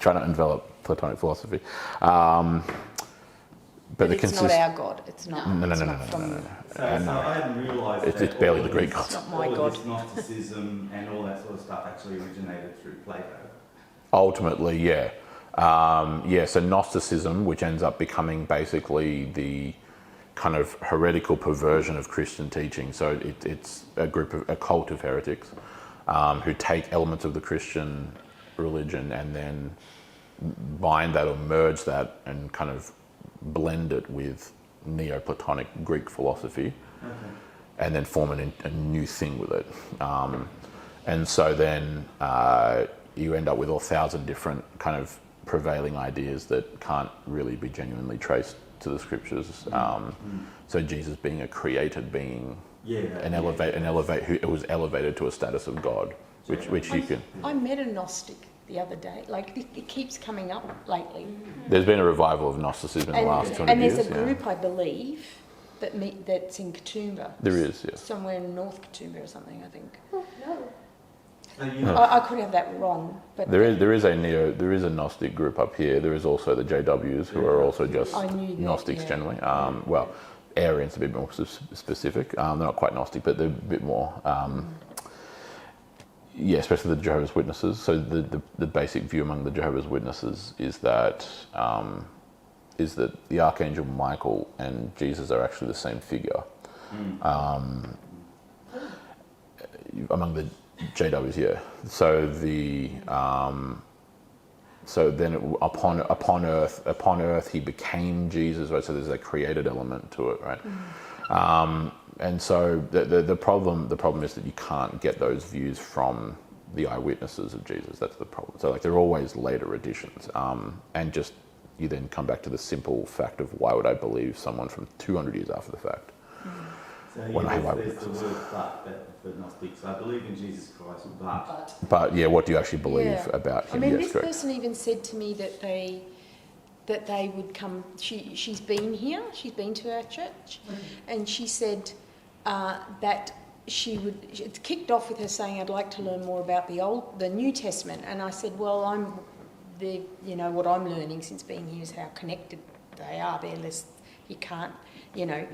trying to envelop Platonic philosophy. But it's not our God. It's not. No. So I hadn't realised it's barely the Greek God. It's not my all God. this Gnosticism and all that sort of stuff actually originated through Plato. Ultimately, yeah. So Gnosticism, which ends up becoming basically the kind of heretical perversion of Christian teaching. So it's a cult of heretics who take elements of the Christian religion and then bind that or merge that and kind of blend it with Neoplatonic Greek philosophy, and then form a new thing with it. And so then you end up with 1,000 different kind of prevailing ideas that can't really be genuinely traced to the scriptures. So Jesus being a created being, who was elevated to a status of God, which you can. I met a Gnostic the other day. Like it keeps coming up lately. There's been a revival of Gnosticism in the last 200 years. And there's a group, I believe, that's in Katoomba. There is, yes. Somewhere in North Katoomba or something, I think. No. I could have that wrong, but there is a Gnostic group up here. There is also the JWs, who are also just Gnostics generally. Well, Arians a bit more specific. They're not quite Gnostic, but they're a bit more. Especially the Jehovah's Witnesses. So the basic view among the Jehovah's Witnesses is that the Archangel Michael and Jesus are actually the same figure. Among the JWs, yeah. So then upon earth he became Jesus, right? So there's a created element to it, right? And so the problem is that you can't get those views from the eyewitnesses of Jesus. That's the problem. So they're always later additions, and just you then come back to the simple fact of why would I believe someone from 200 years after the fact? So When I have there's the word but for Gnostics. I believe in Jesus Christ, but. But yeah, what do you actually believe Yeah. about him? I mean, Yes, this correct. person even said to me that they would come. She's been here. She's been to our church, and she said that she would. It kicked off with her saying, "I'd like to learn more about the New Testament." And I said, "Well, what I'm learning since being here is how connected they are. They're less. You can't, They're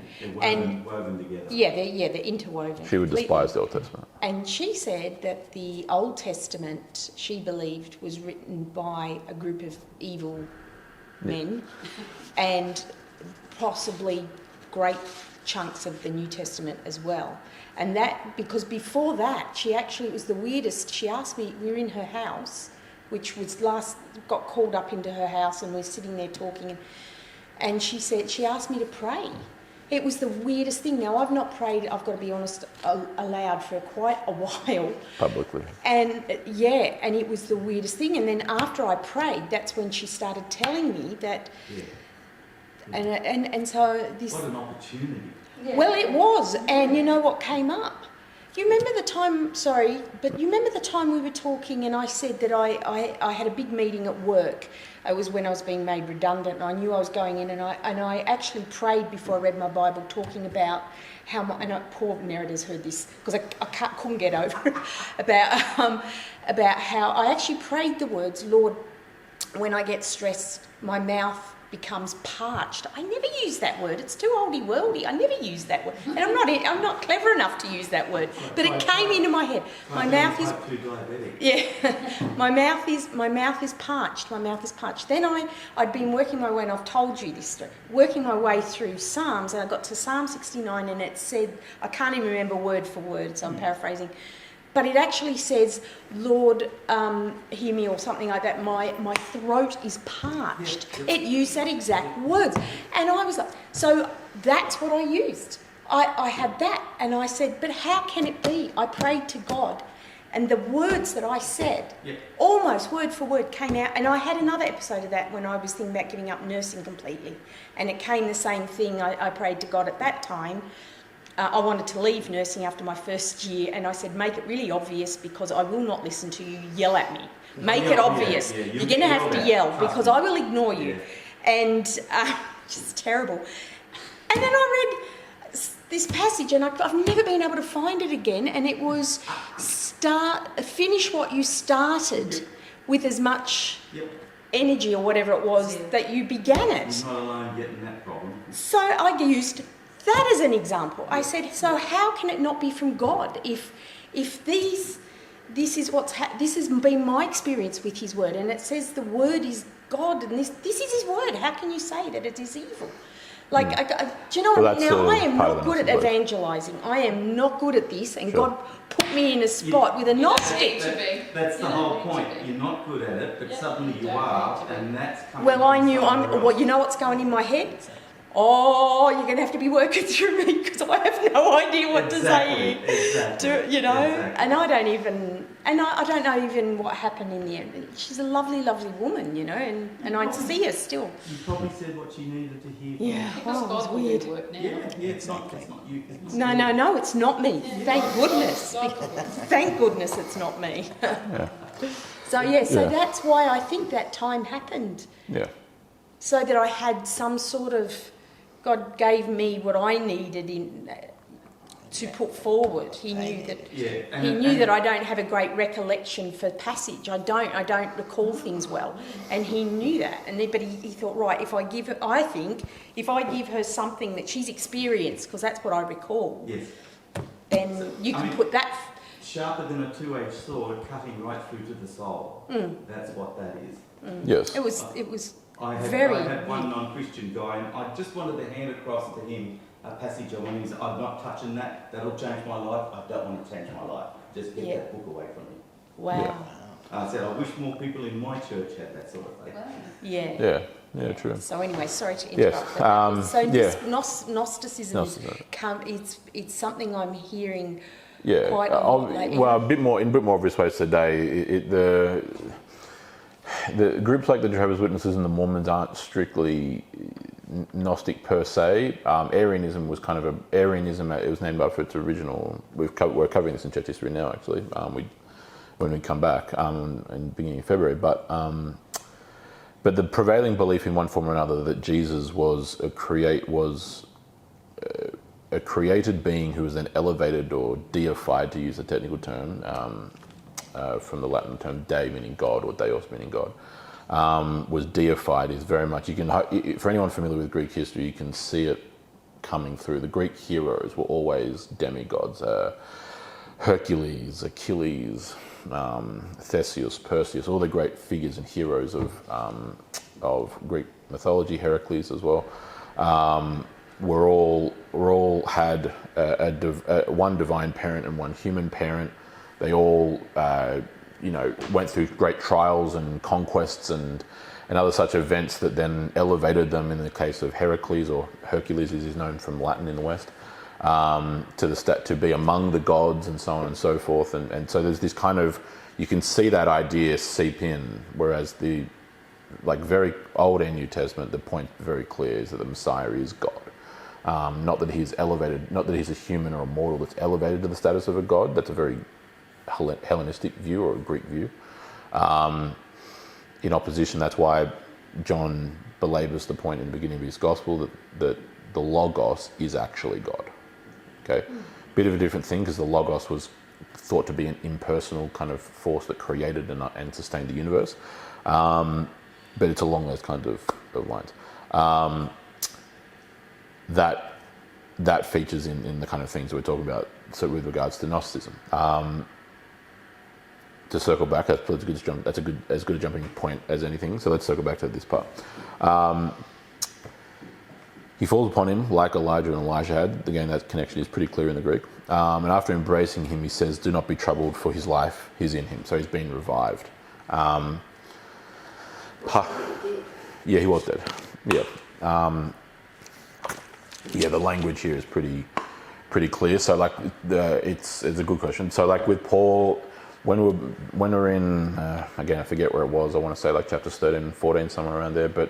woven together. Yeah, they're interwoven. She would completely. despise the Old Testament. And she said that the Old Testament, she believed, was written by a group of evil men, and possibly great chunks of the New Testament as well. And that, because before that, it was the weirdest. She asked me, we were in her house, which was got called up into her house, and we're sitting there talking, and she asked me to pray. It was the weirdest thing. Now, I've not prayed, I've got to be honest, aloud for quite a while. Publicly. And and it was the weirdest thing. And then after I prayed, that's when she started telling me that. Yeah. And so this. What an opportunity. Yeah. Well, it was. And you know what came up? You remember the time we were talking and I said that I had a big meeting at work. It was when I was being made redundant, and I knew I was going in, and I actually prayed before I read my Bible, talking about how poor Merida's heard this because I couldn't get over it, about how I actually prayed the words, Lord, when I get stressed, my mouth becomes parched. I never use that word. It's too oldie worldy. I never use that word, and I'm not clever enough to use that word. But it came into my head. My mouth is my mouth is parched. My mouth is parched. Then I'd been working my way, and I've told you this story. Working my way through Psalms, and I got to Psalm 69, and it said, I can't even remember word for word, so I'm paraphrasing. But it actually says, Lord, hear me, or something like that. My throat is parched. Yeah. It used that exact words. And I was like, so that's what I used. I had that. And I said, but how can it be? I prayed to God. And the words that I said, almost word for word, came out. And I had another episode of that when I was thinking about giving up nursing completely. And it came the same thing. I prayed to God at that time. I wanted to leave nursing after my first year, and I said, make it really obvious because I will not listen to you yell at me. Make it obvious. Yeah, You're going to have to yell because I will ignore you. Yeah. And just terrible. And then I read this passage, and I've never been able to find it again, and it was finish what you started with as much energy or whatever it was that you began it. You're not alone getting that problem. So I used that as an example. I said, so how can it not be from God if this has been my experience with His Word, and it says the Word is God, and this is His Word. How can you say that it is evil? Like, do you know what I mean? Now, I am not good at evangelising. I am not good at this, and God put me in a spot with a Gnostic. That's the whole point. You're not good at it, but suddenly you are, and that's coming. Well, I knew you know what's going in my head? Oh, you're going to have to be working through me because I have no idea what to say. Exactly. And I don't know even what happened in the end. She's a lovely, lovely woman, and I see her still. You probably said what she needed to hear. Yeah, Because God will do work now. It's not you. No, it's not me. Thank goodness. Thank goodness it's not me. So that's why I think that time happened. Yeah. So that I had some sort of, God gave me what I needed to put forward. He knew that that I don't have a great recollection for passage. I don't recall things well, and he knew that. But he thought, right, if I give her something that she's experienced, because that's what I recall. Yes. Then you can put that sharper than a two-edged sword, cutting right through to the soul. That's what that is. Yes. It was. I had one non-Christian guy, and I just wanted to hand across to him a passage on when he's, I'm not touching that, that'll change my life. I don't want to change my life. Just get that book away from me. Wow. I said, I wish more people in my church had that sort of faith. Yeah. Yeah, true. So anyway, sorry to interrupt. Yes. Gnosticism it's something I'm hearing quite a in lot lately. a bit more obvious ways today. the groups like the Jehovah's Witnesses and the Mormons aren't strictly Gnostic per se. Arianism was kind of Arianism. It was named after its original. We're covering this in church history now, actually. When we come back in the beginning of February, but the prevailing belief in one form or another that Jesus was a created being who was then elevated or deified, to use a technical term, from the Latin term "dei," meaning God, or "deos," meaning God, was deified. Is very much, you can, for anyone familiar with Greek history, you can see it coming through. The Greek heroes were always demigods. Hercules, Achilles, Theseus, Perseus, all the great figures and heroes of Greek mythology, Heracles as well, were all had one divine parent and one human parent. They all went through great trials and conquests and other such events that then elevated them. In the case of Heracles, or Hercules as he's known from Latin in the West, to be among the gods and so on and so forth. And so there's this kind of, you can see that idea seep in, whereas the very Old and New Testament, the point very clear is that the Messiah is God. Not that he's elevated, not that he's a human or a mortal that's elevated to the status of a god. That's a very Hellenistic view, or a Greek view. In opposition, that's why John belabors the point in the beginning of his gospel that the Logos is actually God. Okay, bit of a different thing, because the Logos was thought to be an impersonal kind of force that created and sustained the universe. But it's along those kinds of lines. That features in the kind of things that we're talking about. So with regards to Gnosticism, to circle back, that's as good a jumping point as anything. So let's circle back to this part. He falls upon him like Elijah and Elisha had. Again, that connection is pretty clear in the Greek. And after embracing him, he says, "Do not be troubled, for his life is in him." So he's been revived. Yeah, he was dead. Yeah. The language here is pretty clear. So it's a good question. So with Paul, when we're in again, I forget where it was. I want to say chapters 13 and 14, somewhere around there. But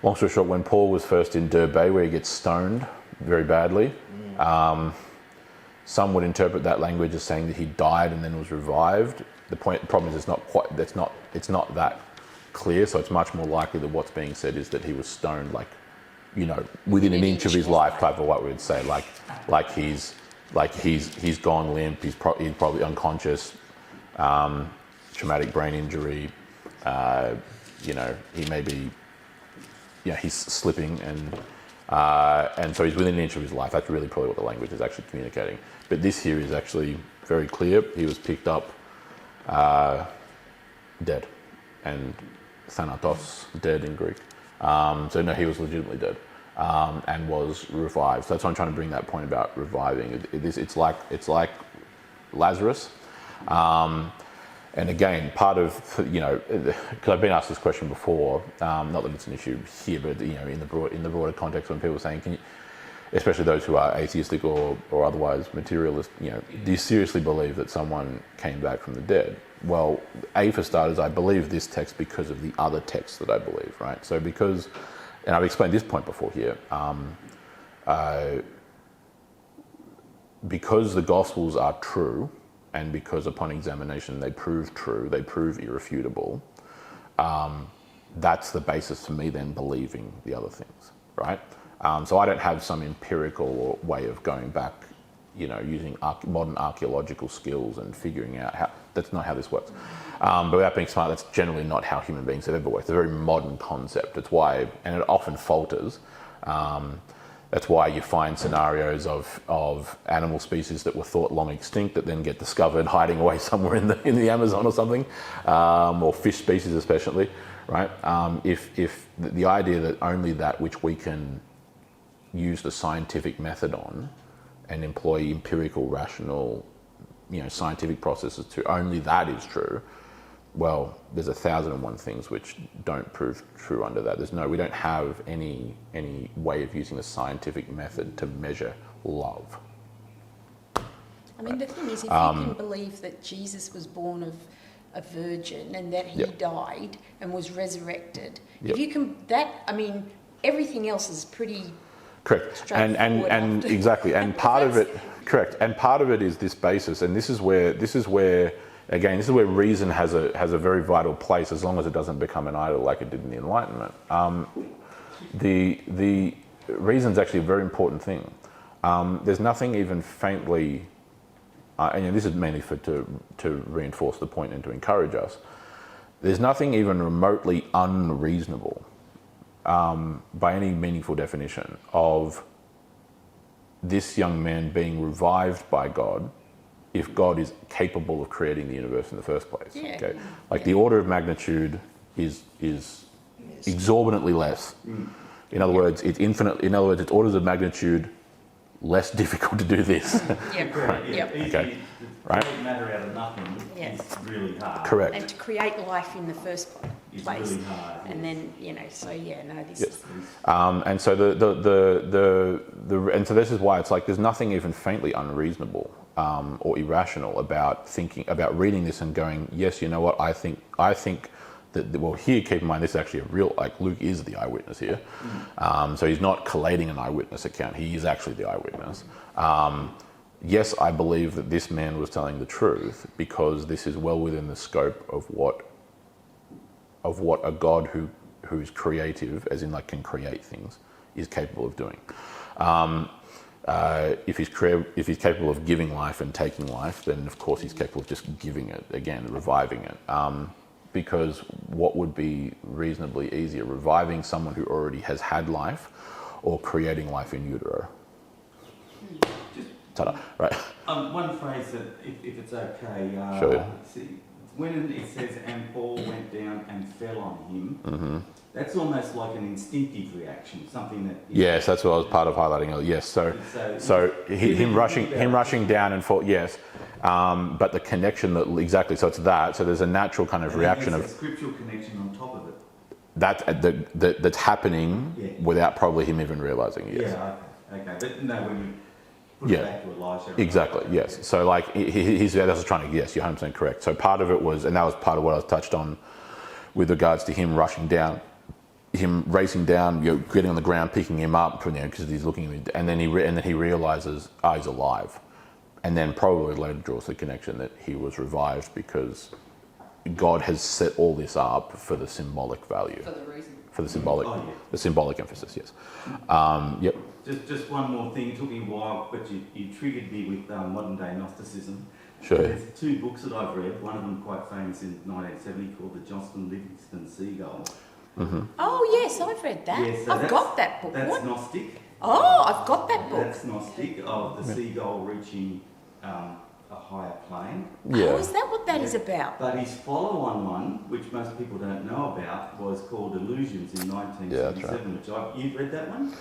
long story short, when Paul was first in Derbe, where he gets stoned very badly, some would interpret that language as saying that he died and then was revived. The problem is it's not that clear. So it's much more likely that what's being said is that he was stoned, within an inch of his life, type of what we would say, he's gone limp, he's probably unconscious, traumatic brain injury, he may be, he's slipping, and so he's within an inch of his life. That's really probably what the language is actually communicating. But this here is actually very clear. He was picked up dead, and thanatos, dead in Greek. So no, he was legitimately dead, and was revived. So that's why I'm trying to bring that point about reviving. It's like Lazarus. And again, part of, because I've been asked this question before, not that it's an issue here, but in the broader context, when people are saying, especially those who are atheistic or otherwise materialist, do you seriously believe that someone came back from the dead? Well, for starters, I believe this text because of the other texts that I believe, right? So because, and I've explained this point before here, because the Gospels are true, and because upon examination they prove true, they prove irrefutable, that's the basis for me then believing the other things, right? So I don't have some empirical way of going back, using modern archaeological skills and figuring out how. That's not how this works. But without being smart, that's generally not how human beings have ever worked. It's a very modern concept. It's why, and it often falters. That's why you find scenarios of animal species that were thought long extinct that then get discovered hiding away somewhere in the Amazon or something, or fish species especially, right? If the idea that only that which we can use the scientific method on and employ empirical, rational, scientific processes to, only that is true, well, there's 1,001 things which don't prove true under that. We don't have any way of using the scientific method to measure love. I mean, the thing is, if you can believe that Jesus was born of a virgin and that he Yep. died and was resurrected. Yep. If you can, everything else is pretty Correct. And straightforward exactly. And part of it, correct. And part of it is this basis. And this is where reason has a very vital place, as long as it doesn't become an idol like it did in the Enlightenment. The reason's actually a very important thing. There's nothing even faintly, and this is mainly to reinforce the point and to encourage us. There's nothing even remotely unreasonable, by any meaningful definition, of this young man being revived by God, if God is capable of creating the universe in the first place. Yeah. Okay, like the order of magnitude is exorbitantly less. In other words, it's infinite. In other words, it's orders of magnitude less difficult to do this. Yep. Right, yeah. Yep. Okay. To create matter out of nothing Yes. is really hard. Correct. And to create life in the first It's place. really hard. And then, this Yes. is... And so and so this is why it's like there's nothing even faintly unreasonable or irrational about reading this and going, yes, you know what, I think that, well, here, keep in mind, this is actually a real, like, Luke is the eyewitness here. So he's not collating an eyewitness account. He is actually the eyewitness. Yes, I believe that this man was telling the truth, because this is well within the scope of what a God who's creative, as in like can create things, is capable of doing. If he's capable of giving life and taking life, then of course he's capable of just giving it again, reviving it. Because what would be reasonably easier, reviving someone who already has had life, or creating life in utero? Ta-da, right? One phrase that, if it's okay, Sure. see, when it says, and Paul went down and fell on him, that's almost like an instinctive reaction, something that... Yes, that's what I was part of highlighting earlier. Yes, so him rushing down and fall. Yes, but the connection exactly. So it's that. So there's a natural kind of reaction there's of a scriptural connection on top of it. that's happening without probably him even realizing. Yes. Yeah. Okay. But no, when you put Yeah. it back to Elisha. Exactly. Yes. So like he's that's what I was trying to. Yes, you're 100% correct. So part of it was, and that was part of what I was touched on with regards to him rushing down, him racing down, getting on the ground, picking him up, because he's looking at me, and then he realizes, he's alive, and then probably later draws the connection that he was revived because God has set all this up for the symbolic value, For the reason. for the symbolic emphasis. Yes. Yep. Just one more thing. It took me a while, but you triggered me with modern day Gnosticism. Sure. There's two books that I've read. One of them quite famous in 1970 called the Johnston Livingston Seagull. Oh, yes, I've read that. Yeah, so I've got that book. That's What? Gnostic. Oh, I've got that book. That's Gnostic, of the seagull reaching a higher plane. Yeah. Oh, is that what that is about? But his follow-on one, which most people don't know about, was called Illusions in 1977. right. You've read that one?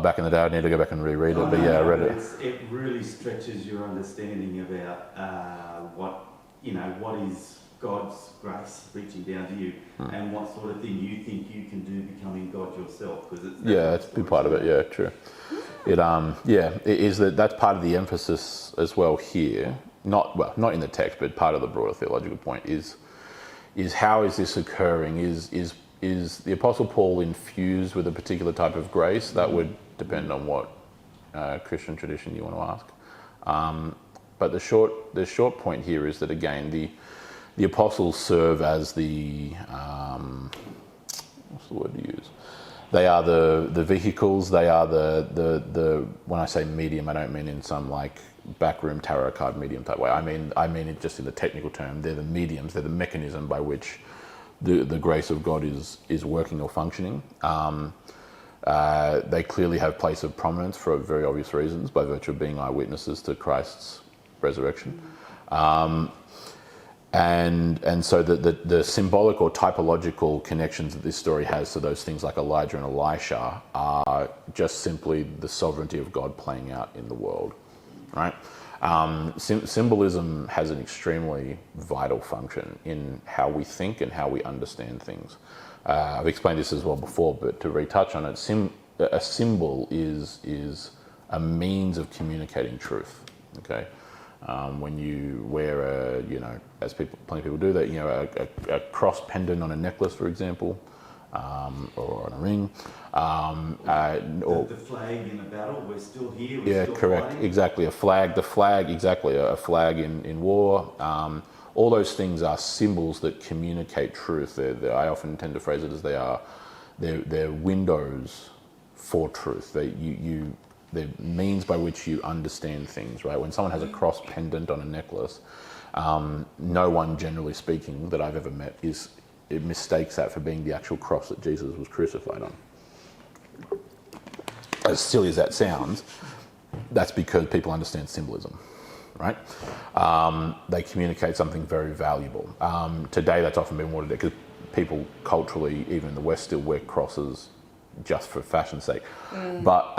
Back in the day, I need to go back and reread it, but yeah, I read it. It really stretches your understanding about what is God's grace reaching down to you, and what sort of thing you think you can do becoming God yourself. Because It's a big part of it. Yeah, true. It is that's part of the emphasis as well here. Not in the text, but part of the broader theological point is how is this occurring? Is the Apostle Paul infused with a particular type of grace? That would depend on what Christian tradition you want to ask. But the short point here is that, again, the apostles serve as the what's the word to use? They are the vehicles. They are the when I say medium, I don't mean in some like backroom tarot card medium type way. I mean it just in the technical term. They're the mediums. They're the mechanism by which the grace of God is working or functioning. They clearly have place of prominence for very obvious reasons, by virtue of being eyewitnesses to Christ's resurrection. And so the symbolic or typological connections that this story has to those things like Elijah and Elisha are just simply the sovereignty of God playing out in the world, right? Symbolism has an extremely vital function in how we think and how we understand things. I've explained this as well before, but to retouch on it, a symbol is a means of communicating truth. Okay, When you wear as plenty of people do that, a cross pendant on a necklace, for example, or on a ring. The flag in a battle, we're still here, we're still correct, fighting. exactly. A flag, exactly, a flag in war. All those things are symbols that communicate truth. I often tend to phrase it as they're windows for truth. They're means by which you understand things, right? When someone has a cross pendant on a necklace, no one, generally speaking, that I've ever met it mistakes that for being the actual cross that Jesus was crucified on. As silly as that sounds, that's because people understand symbolism, right? They communicate something very valuable. Today, that's often been watered down because people culturally, even in the West, still wear crosses just for fashion's sake. But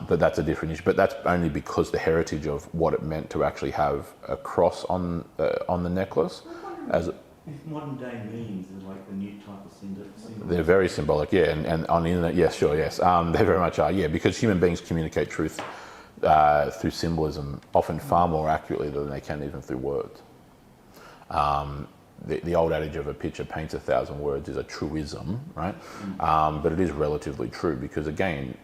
that's a different issue. But that's only because the heritage of what it meant to actually have a cross on the necklace. If modern day memes are like the new type of symbol. They're very symbolic, yeah, and on the internet, yes, sure, yes. They very much are, yeah, because human beings communicate truth through symbolism often far more accurately than they can even through words. The old adage of a picture paints 1,000 words is a truism, right? But it is relatively true because, again,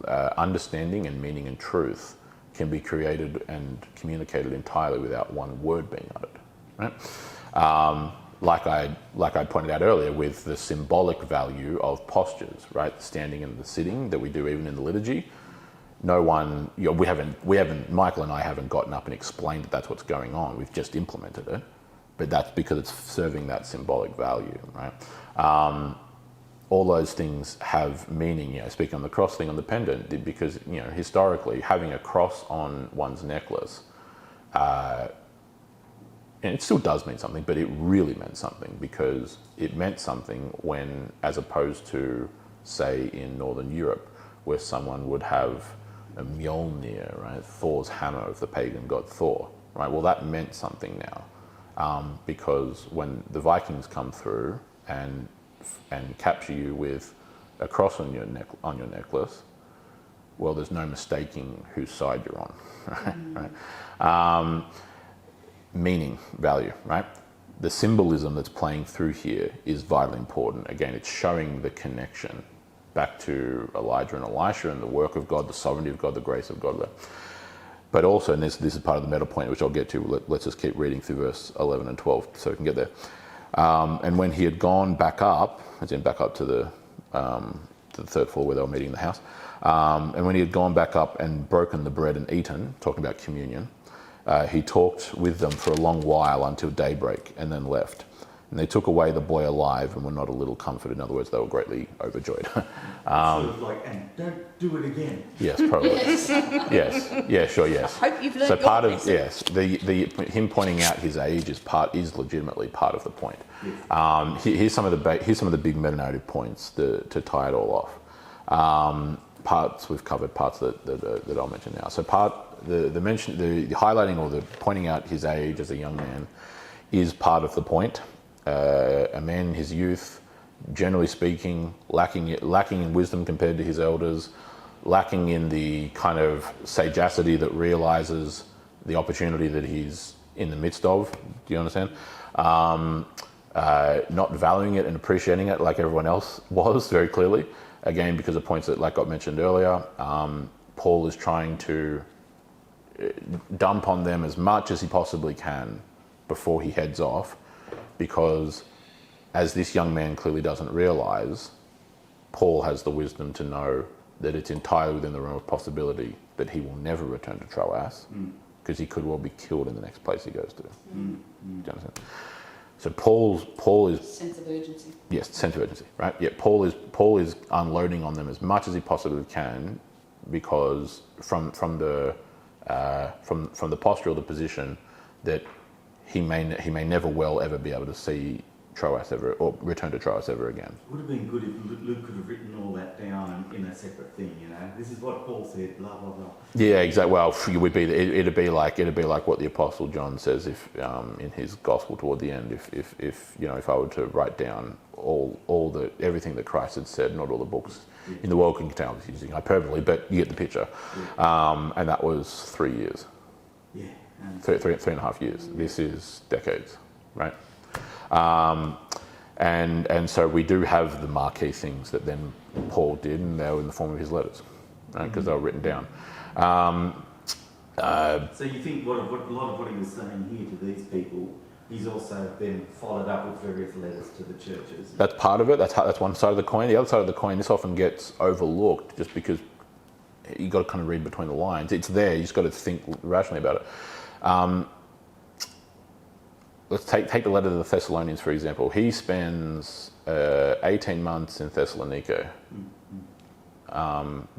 understanding and meaning and truth can be created and communicated entirely without one word being uttered, right? Like I pointed out earlier, with the symbolic value of postures, right? The standing and the sitting that we do even in the liturgy. No one, we haven't, Michael and I haven't gotten up and explained that that's what's going on. We've just implemented it, but that's because it's serving that symbolic value, right? All those things have meaning. Speaking on the cross thing on the pendant, because historically having a cross on one's necklace. And it still does mean something, but it really meant something because it meant something when, as opposed to, say, in Northern Europe, where someone would have a Mjolnir, right, Thor's hammer of the pagan god Thor, right? Well, that meant something now, because when the Vikings come through and capture you with a cross on your necklace, well, there's no mistaking whose side you're on, right? Meaning, value, right? The symbolism that's playing through here is vitally important. Again, it's showing the connection back to Elijah and Elisha and the work of God, the sovereignty of God, the grace of God. But also, and this is part of the meta point, which I'll get to, let's just keep reading through verse 11 and 12 so we can get there. And when he had gone back up, as in back up to the third floor where they were meeting in the house, and when he had gone back up and broken the bread and eaten, talking about communion, he talked with them for a long while until daybreak and then left. And they took away the boy alive and were not a little comforted. In other words, they were greatly overjoyed. Sort of like, and don't do it again. Yes, probably. Yes, yeah, sure, yes. I hope you've learned So part your of, yes, him pointing out his age is legitimately part of the point. Yes. Here's some of the big meta-narrative points to tie it all off. Parts we've covered, parts that I'll mention now. So the highlighting or the pointing out his age as a young man is part of the point. A man in his youth, generally speaking, lacking in wisdom compared to his elders, lacking in the kind of sagacity that realizes the opportunity that he's in the midst of. Do you understand? Not valuing it and appreciating it like everyone else was, very clearly. Again, because of points that, like I mentioned earlier, Paul is trying to dump on them as much as he possibly can before he heads off, because as this young man clearly doesn't realize, Paul has the wisdom to know that it's entirely within the realm of possibility that he will never return to Troas, because he could well be killed in the next place he goes to. Do you understand? So Paul is sense of urgency. Yes, sense of urgency, right? Yeah, Paul is unloading on them as much as he possibly can, because from the posture or the position that he may never well ever be able to see Troas ever or return to Troas ever again. It would have been good if Luke could have written all that down in a separate thing. This is what Paul said. Blah blah blah. Yeah, exactly. Well, it'd be like what the Apostle John says if in his gospel toward the end. If I were to write down everything that Christ had said, not all the books in the world can contain. I was using hyperbole, but you get the picture. And that was 3 years. Yeah. three and a half years. This is decades, right? And so we do have the marquee things that then Paul did, and they were in the form of his letters, right? Because they were written down. So you think a lot of what he was saying here to these people, he's also then followed up with various letters to the churches. That's part of it. That's one side of the coin. The other side of the coin, this often gets overlooked just because you got to kind of read between the lines. It's there. You just got to think rationally about it. Let's take the letter to the Thessalonians, for example. He spends 18 months in Thessalonica,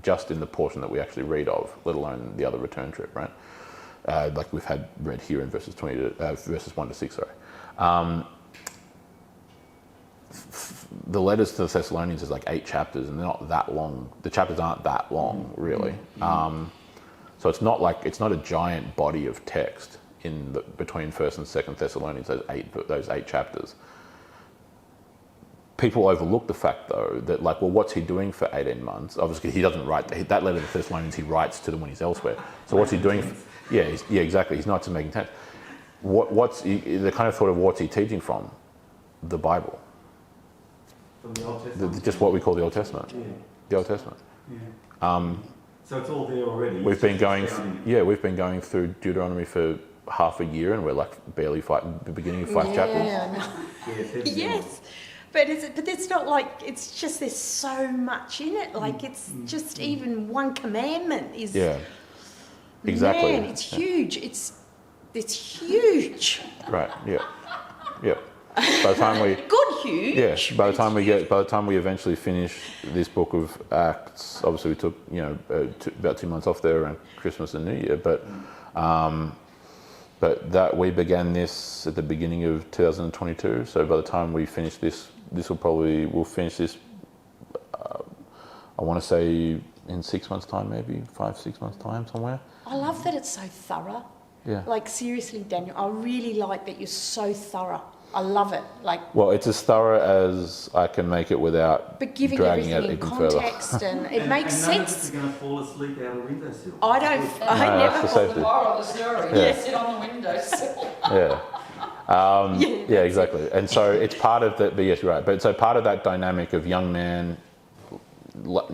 just in the portion that we actually read of, let alone the other return trip, right? Like we've had read here in verses 1 to 6. Sorry. The letters to the Thessalonians is like 8 chapters, and they're not that long. The chapters aren't that long, really. So it's not a giant body of text between 1st and 2nd Thessalonians, those 8 chapters. People overlook the fact, though, that what's he doing for 18 months? Obviously, he doesn't write that letter to the Thessalonians. He writes to them when he's elsewhere. So what's he doing? Yeah, exactly. He's not just making sense. The kind of thought of what's he teaching from? The Bible. From the Old Testament? Just what we call the Old Testament. Yeah. The Old Testament. Yeah. So it's all there already. We've been going through Deuteronomy for half a year, and we're barely beginning 5 chapters. No. Yes. But it's not it's just there's so much in it. It's just even one commandment is. Yeah. Exactly. Man, it's huge. It's huge. Right. Yeah. Yeah. By the time we huge. Yeah. By the time we eventually finish this book of Acts, obviously we took about 2 months off there around Christmas and New Year, but that we began this at the beginning of 2022. So by the time we finish this, we'll finish this. I want to say in 6 months' time, maybe 5-6 months' time, somewhere. I love that it's so thorough. Yeah. Seriously, Daniel, I really like that you're so thorough. I love it. Well, it's as thorough as I can make it without but giving dragging everything it in even context further. and it makes and sense. none of us are going to fall asleep out a windowsill. I never. That's The moral of the story. Yeah. Sit on the windowsill. Yeah. Yeah, exactly. And so it's part of that. But yes, you're right. But so part of that dynamic of young man, not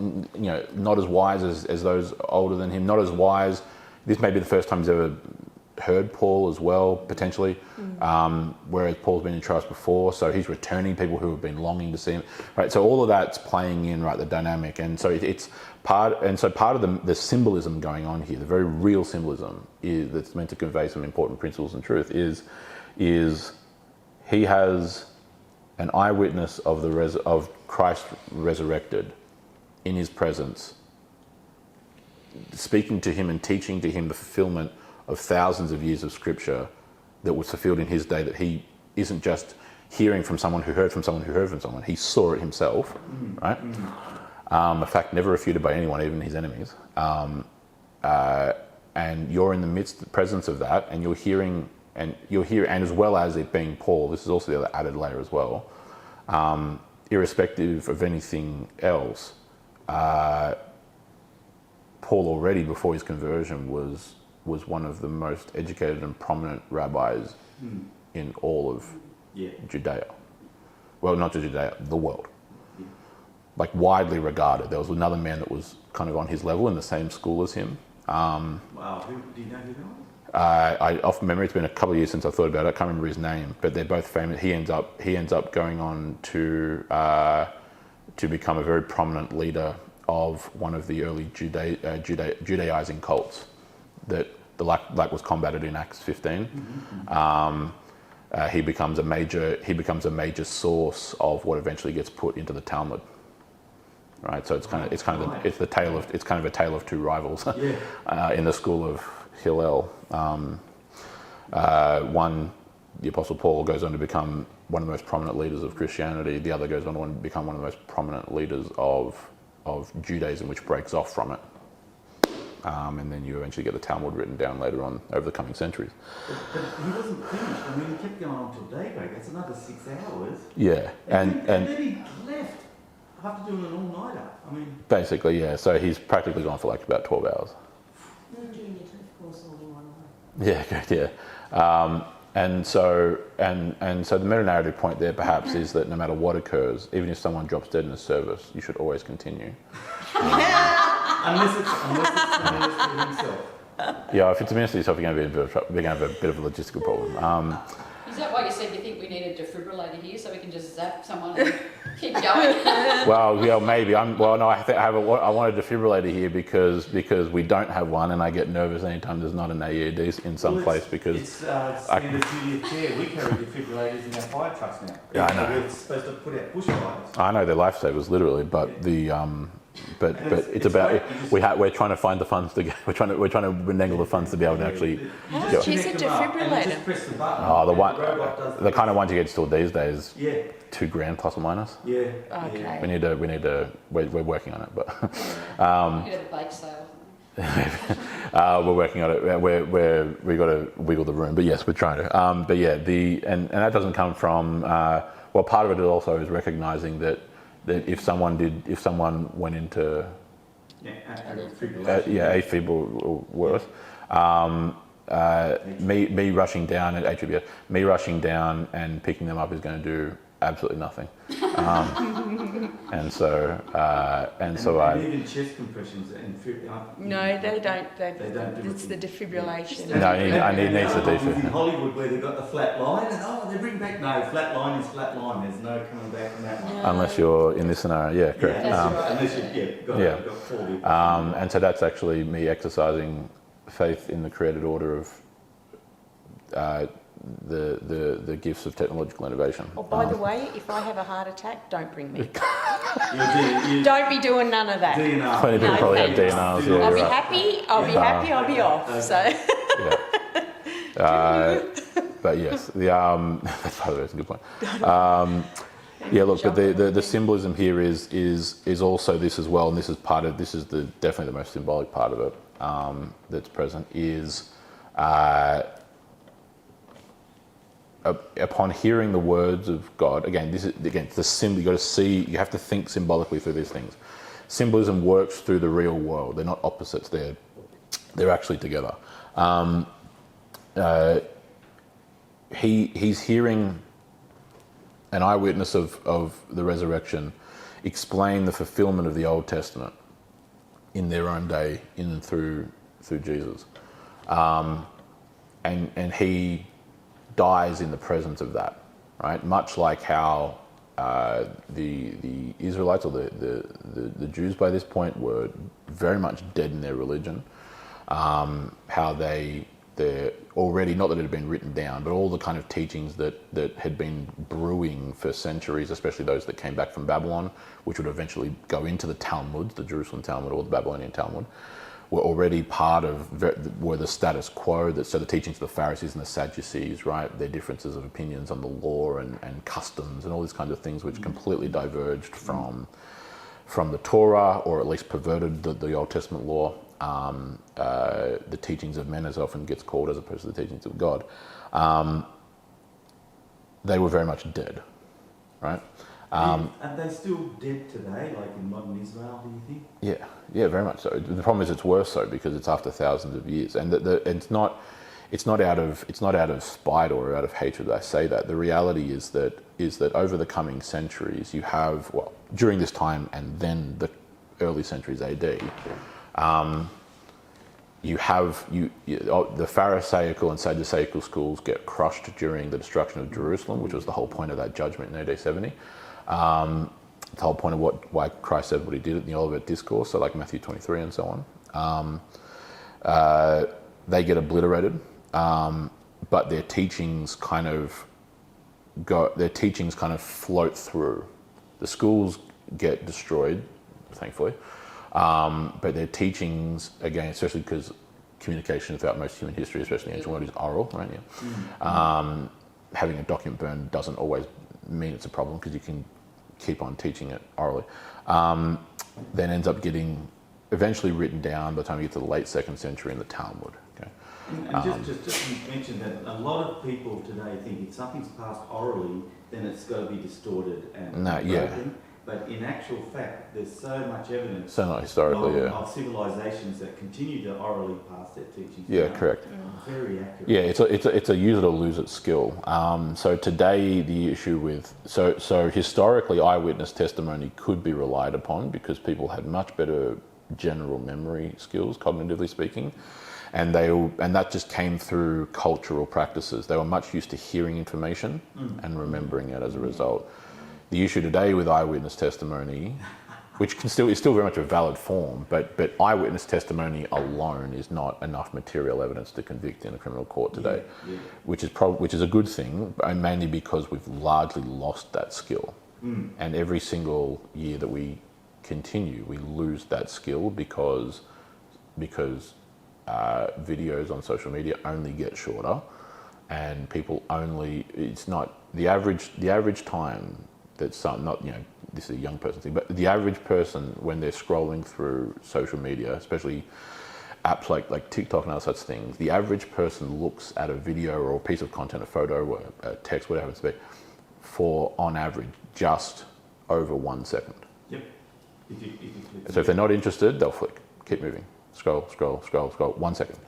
as wise as those older than him, not as wise. This may be the first time he's ever heard Paul as well, potentially, whereas Paul's been in trials before, so he's returning people who have been longing to see him, right? So all of that's playing in, right, the dynamic, and so it's part of the symbolism going on here, the very real symbolism that's meant to convey some important principles and truth is he has an eyewitness of Christ resurrected in his presence, speaking to him and teaching to him the fulfillment of thousands of years of scripture that was fulfilled in his day, that he isn't just hearing from someone who heard from someone who heard from someone. He saw it himself, right? A fact never refuted by anyone, even his enemies. And you're in the presence of that, and you're hearing, and as well as it being Paul, this is also the other added layer as well, irrespective of anything else, Paul already before his conversion was one of the most educated and prominent rabbis in all of Judea. Well, not just Judea, the world. Widely regarded. There was another man that was kind of on his level in the same school as him. Wow, do you know who that was? Off memory, it's been a couple of years since I thought about it. I can't remember his name, but they're both famous. He ends up going on to become a very prominent leader of one of the early Judaizing cults that was combated in Acts 15. He becomes a major source of what eventually gets put into the Talmud. Right, so it's kind of a tale of two rivals in the school of Hillel. One, the Apostle Paul, goes on to become one of the most prominent leaders of Christianity. The other goes on to become one of the most prominent leaders of Judaism, which breaks off from it. And then you eventually get the Talmud written down later on over the coming centuries. But he wasn't finished. I mean, he kept going on till daybreak. That's another 6 hours. Yeah, and then he left after doing an all-nighter. I mean, basically, yeah. So he's practically gone for about 12 hours. Yeah, good, yeah. And so the meta-narrative point there perhaps is that no matter what occurs, even if someone drops dead in a service, you should always continue. Unless it's the minister himself. Yeah, if it's a minister yourself, you're going to have a bit of a logistical problem. Is that why you said you think we need a defibrillator here so we can just zap someone and keep going? Well, yeah, maybe. I want a defibrillator here because we don't have one, and I get nervous anytime there's not an AED in some place because it's standard duty of care. We carry defibrillators in our fire trucks now. Yeah, I know. We're supposed to put out bushfires. I know they're lifesavers, literally, but but it's about we're trying to find the funds to we're trying to wrangle the funds to be able to actually. How much is a defibrillator? Just press the button. The kind of ones you get stored these days. Yeah. $2,000 plus or minus. Yeah. Okay. Yeah. We need to. We're working on it, but. You have a bake sale. We're working on it. We got to wiggle the room, but yes, we're trying to. But yeah, and that doesn't come from. Well, part of it also is recognizing that if someone went into AFib or worse, me rushing down at AFib, me rushing down and picking them up is going to do absolutely nothing. And even chest compressions No, they don't. They don't do It's it. the defibrillation. No, I need needs to do in Hollywood where they've got the flat line and they bring back flat line is flat line. There's no coming back from that one. unless you're in this scenario. Yeah, correct. Unless you've got 4 And so that's actually me exercising faith in the created order of the gifts of technological innovation. Oh, by the way, if I have a heart attack, don't bring me. You Don't be doing none of that. DNR. Plenty of people No, probably have thanks. DNRs. Yeah, I'll be you're right. happy. I'll be off. Okay. So. Yeah. But yes, that's by the way, that's a good point. Yeah, look, but the symbolism here is also this as well, and this is definitely the most symbolic part of it that's present is upon hearing the words of God. Again, it's the symbol. You have to think symbolically through these things. Symbolism works through the real world. They're not opposites. They're actually together. He's hearing an eyewitness of the resurrection explain the fulfillment of the Old Testament in their own day, in and through Jesus, and he dies in the presence of that, right? Much like how the Israelites or the Jews by this point were very much dead in their religion. How they're already, not that it had been written down, but all the kind of teachings that had been brewing for centuries, especially those that came back from Babylon, which would eventually go into the Talmud, the Jerusalem Talmud or the Babylonian Talmud, were already were the status quo. So the teachings of the Pharisees and the Sadducees, right, their differences of opinions on the law and customs and all these kinds of things which completely diverged from the Torah, or at least perverted the Old Testament law. The teachings of men, as often gets called, as opposed to the teachings of God, they were very much dead, right? Are they still dead today, like in modern Israel, do you think? Yeah, very much so. The problem is it's worse so because it's after thousands of years, and it's not out of spite or out of hatred that I say that. The reality is that over the coming centuries, you have, well, during this time and then the early centuries AD, the Pharisaical and Sadduceical schools get crushed during the destruction of Jerusalem, which was the whole point of that judgment in AD 70. The whole point of why Christ said what he did in the Olivet Discourse, so like Matthew 23 and so on. They get obliterated, but their teachings kind of float through. The schools get destroyed, thankfully. But their teachings, again, especially because communication throughout most human history, especially ancient world, is oral, right? Yeah. Having a document burned doesn't always mean it's a problem because you can keep on teaching it orally. Then ends up getting eventually written down by the time you get to the late 2nd century in the Talmud. Okay. And just to mention that a lot of people today think if something's passed orally, then it's got to be distorted and broken. But in actual fact, there's so much evidence So not historically, of civilizations that continue to orally pass their teachings Yeah, down. correct. Very accurate. Yeah, it's a use it or lose it skill. So today the issue with so historically eyewitness testimony could be relied upon because people had much better general memory skills, cognitively speaking, and that just came through cultural practices. They were much used to hearing information and remembering it as a result. The issue today with eyewitness testimony, which is still very much a valid form, but eyewitness testimony alone is not enough material evidence to convict in a criminal court today, which is a good thing, mainly because we've largely lost that skill. And every single year that we continue, we lose that skill because videos on social media only get shorter, and people it's not the average time that this is a young person thing, but the average person when they're scrolling through social media, especially apps like TikTok and other such things, the average person looks at a video or a piece of content, a photo or a text, whatever it happens to be, for on average just over 1 second. Yep. So if they're not interested, they'll flick, keep moving, scroll, 1 second.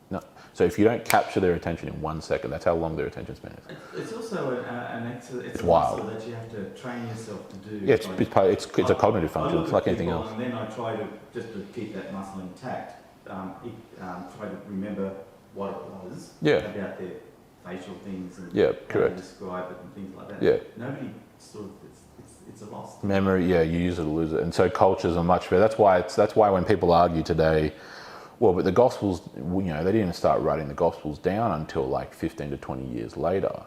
No. So if you don't capture their attention in 1 second, that's how long their attention span is. It's also an exercise. It's a wild. muscle that you have to train yourself to do. Yeah, it's a cognitive function. It's like anything else. And then I try to just to keep that muscle intact. Try to remember what it was about their facial things and how to describe it and things like that. Yeah. Nobody sort of it's a loss. Memory, you use it or lose it, and so cultures are much better. That's why when people argue today, well, but the Gospels, they didn't start writing the Gospels down until like 15 to 20 years later.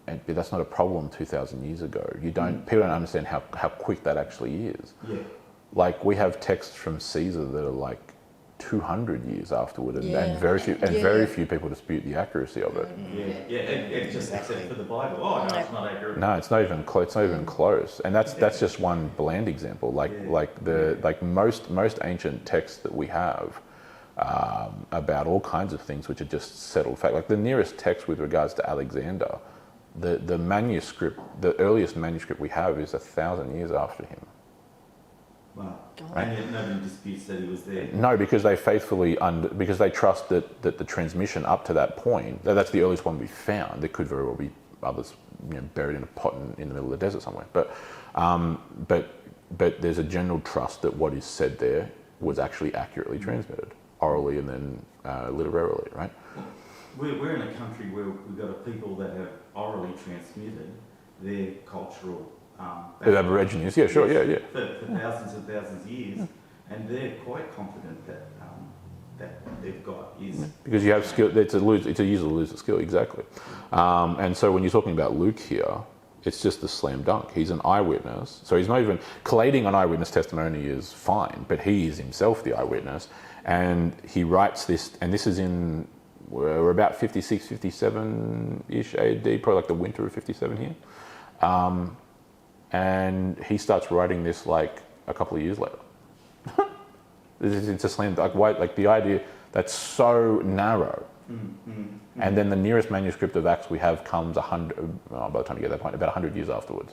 But that's not a problem 2,000 years ago. People don't understand how quick that actually is. Yeah. Like we have texts from Caesar that are like 200 years afterward, and very few people dispute the accuracy of it. It's just except for the Bible. Oh no, it's not accurate. No, it's not even close. It's not even close. And that's just one bland example. Like most ancient texts that we have about all kinds of things, which are just settled fact. Like the nearest text with regards to Alexander, the manuscript, the earliest manuscript we have is 1,000 years after him. Wow. Right? And yet nobody disputes that he was there. No, because they because they trust that the transmission up to that point, that's the earliest one we found. There could very well be others, buried in a pot in the middle of the desert somewhere. But there's a general trust that what is said there was actually accurately transmitted, orally and then literarily, right? We're in a country where we've got a people that have orally transmitted their cultural The Aborigines, yeah, sure, yeah. For thousands and thousands of years, and they're quite confident that they've got is because you have skill. It's a use or lose a skill, exactly. And so when you're talking about Luke here, it's just a slam dunk. He's an eyewitness, so he's not even collating on eyewitness testimony is fine, but he is himself the eyewitness, and he writes this, and this is in we're about 56, 57-ish AD, probably like the winter of 57 here. And he starts writing this like a couple of years later. It's a slam dunk. Like the idea that's so narrow. And then the nearest manuscript of Acts we have comes by the time you get to that point, about 100 years afterwards.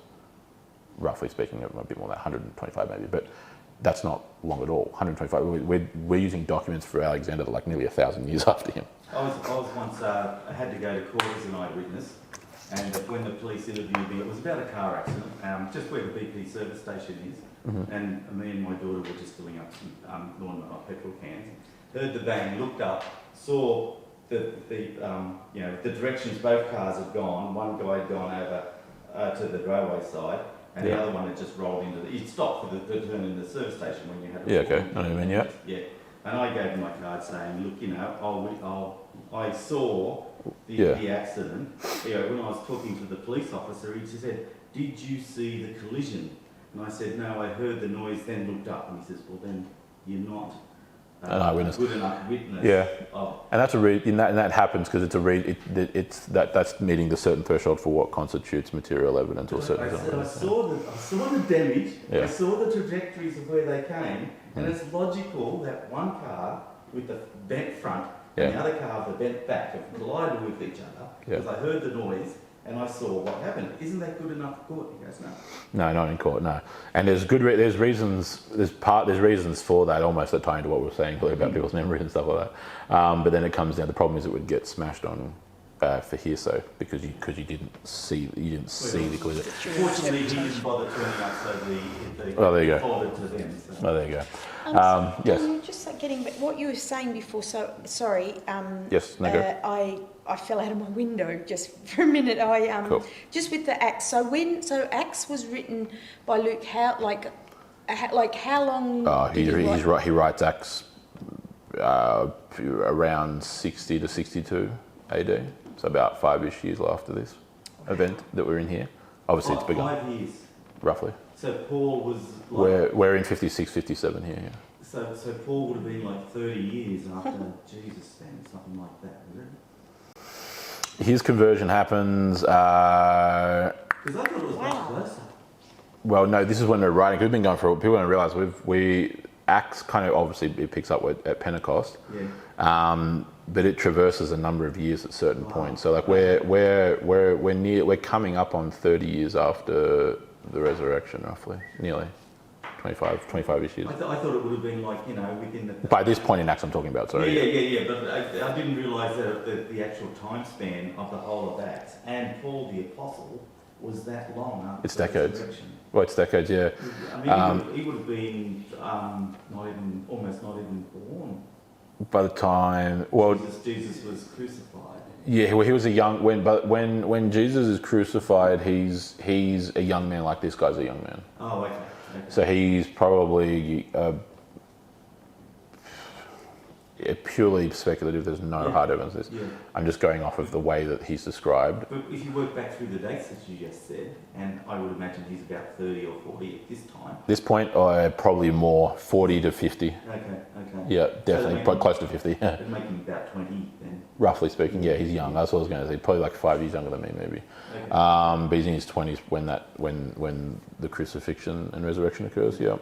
Roughly speaking, a bit more than 125 maybe, but that's not long at all. 125. We're using documents for Alexander that are like nearly 1,000 years after him. I was once I had to go to court as an eyewitness. And when the police interviewed me, it was about a car accident, just where the BP service station is. And me and my daughter were just filling up some petrol cans. Heard the bang, looked up, saw the directions both cars had gone. One guy had gone over to the railway side, and the other one had just rolled into he'd stopped for the turn in the service station when you had. Okay. I know what you mean. Yeah. And I gave him my card saying, look, I saw the accident. When I was talking to the police officer, he said, "Did you see the collision?" And I said, "No, I heard the noise, then looked up." And he says, "Well, then you're not an eyewitness. Good enough witness." Yeah. And that's and that happens because that's meeting the certain threshold for what constitutes material evidence or certain. I saw the damage. I saw the trajectories of where they came, and it's logical that one car with the bent front and the other car with the bent back have collided with each other because I heard the noise and I saw what happened. Isn't that good enough for court? He goes, no. No, not in court. No, and there's there's reasons. There's reasons for that, almost that tie into what we were saying about people's memories and stuff like that. But then it comes down. The problem is it would get smashed on for hearsay because you didn't see the clue. Fortunately, he didn't bother turning up, so Oh, there you go. forwarded to them. So. Oh, there you go. Yes. Just like getting back, what you were saying before. So sorry. Yes. No, go. I fell out of my window just for a minute. Cool. Just with the Acts. So Acts was written by Luke. How long? Oh, did he writes Acts around 60 to 62 AD. So about 5-ish years after this event that we're in here. Obviously, it's begun. 5 years. Roughly. So Paul was like... We're in 56, 57 here, yeah. So Paul would have been like 30 years after Jesus then, something like that, wasn't it? His conversion happens... Because I thought it was much closer. Well, no, this is when they're writing. We've been going for... People don't realise Acts kind of obviously it picks up at Pentecost. Yeah. But it traverses a number of years at certain points. So like we're coming up on 30 years after the resurrection, roughly, nearly 25-ish years. I thought it would have been like, within the... By this point in Acts I'm talking about, sorry. Yeah, but I didn't realise that the actual time span of the whole of Acts and Paul the Apostle was that long after It's decades. resurrection. Well, it's decades, yeah. I mean, he would have been almost not even born. By the time, Jesus was crucified. yeah, well, he was a young when Jesus is crucified, he's a young man like this guy's a young man. Oh, okay. So he's probably purely speculative. There's no hard evidence of this. Yeah. I'm just going off of the way that he's described. But if you work back through the dates that you just said, and I would imagine he's about 30 or 40 at this time. This point, probably more 40 to 50. Okay. Yeah, definitely, So probably close to 50. Yeah. it'd make him about 20 then. Roughly speaking, yeah, he's young. That's what I was going to say. Probably like 5 years younger than me, maybe. Okay. But he's in his 20s when the crucifixion and resurrection occurs. Yeah,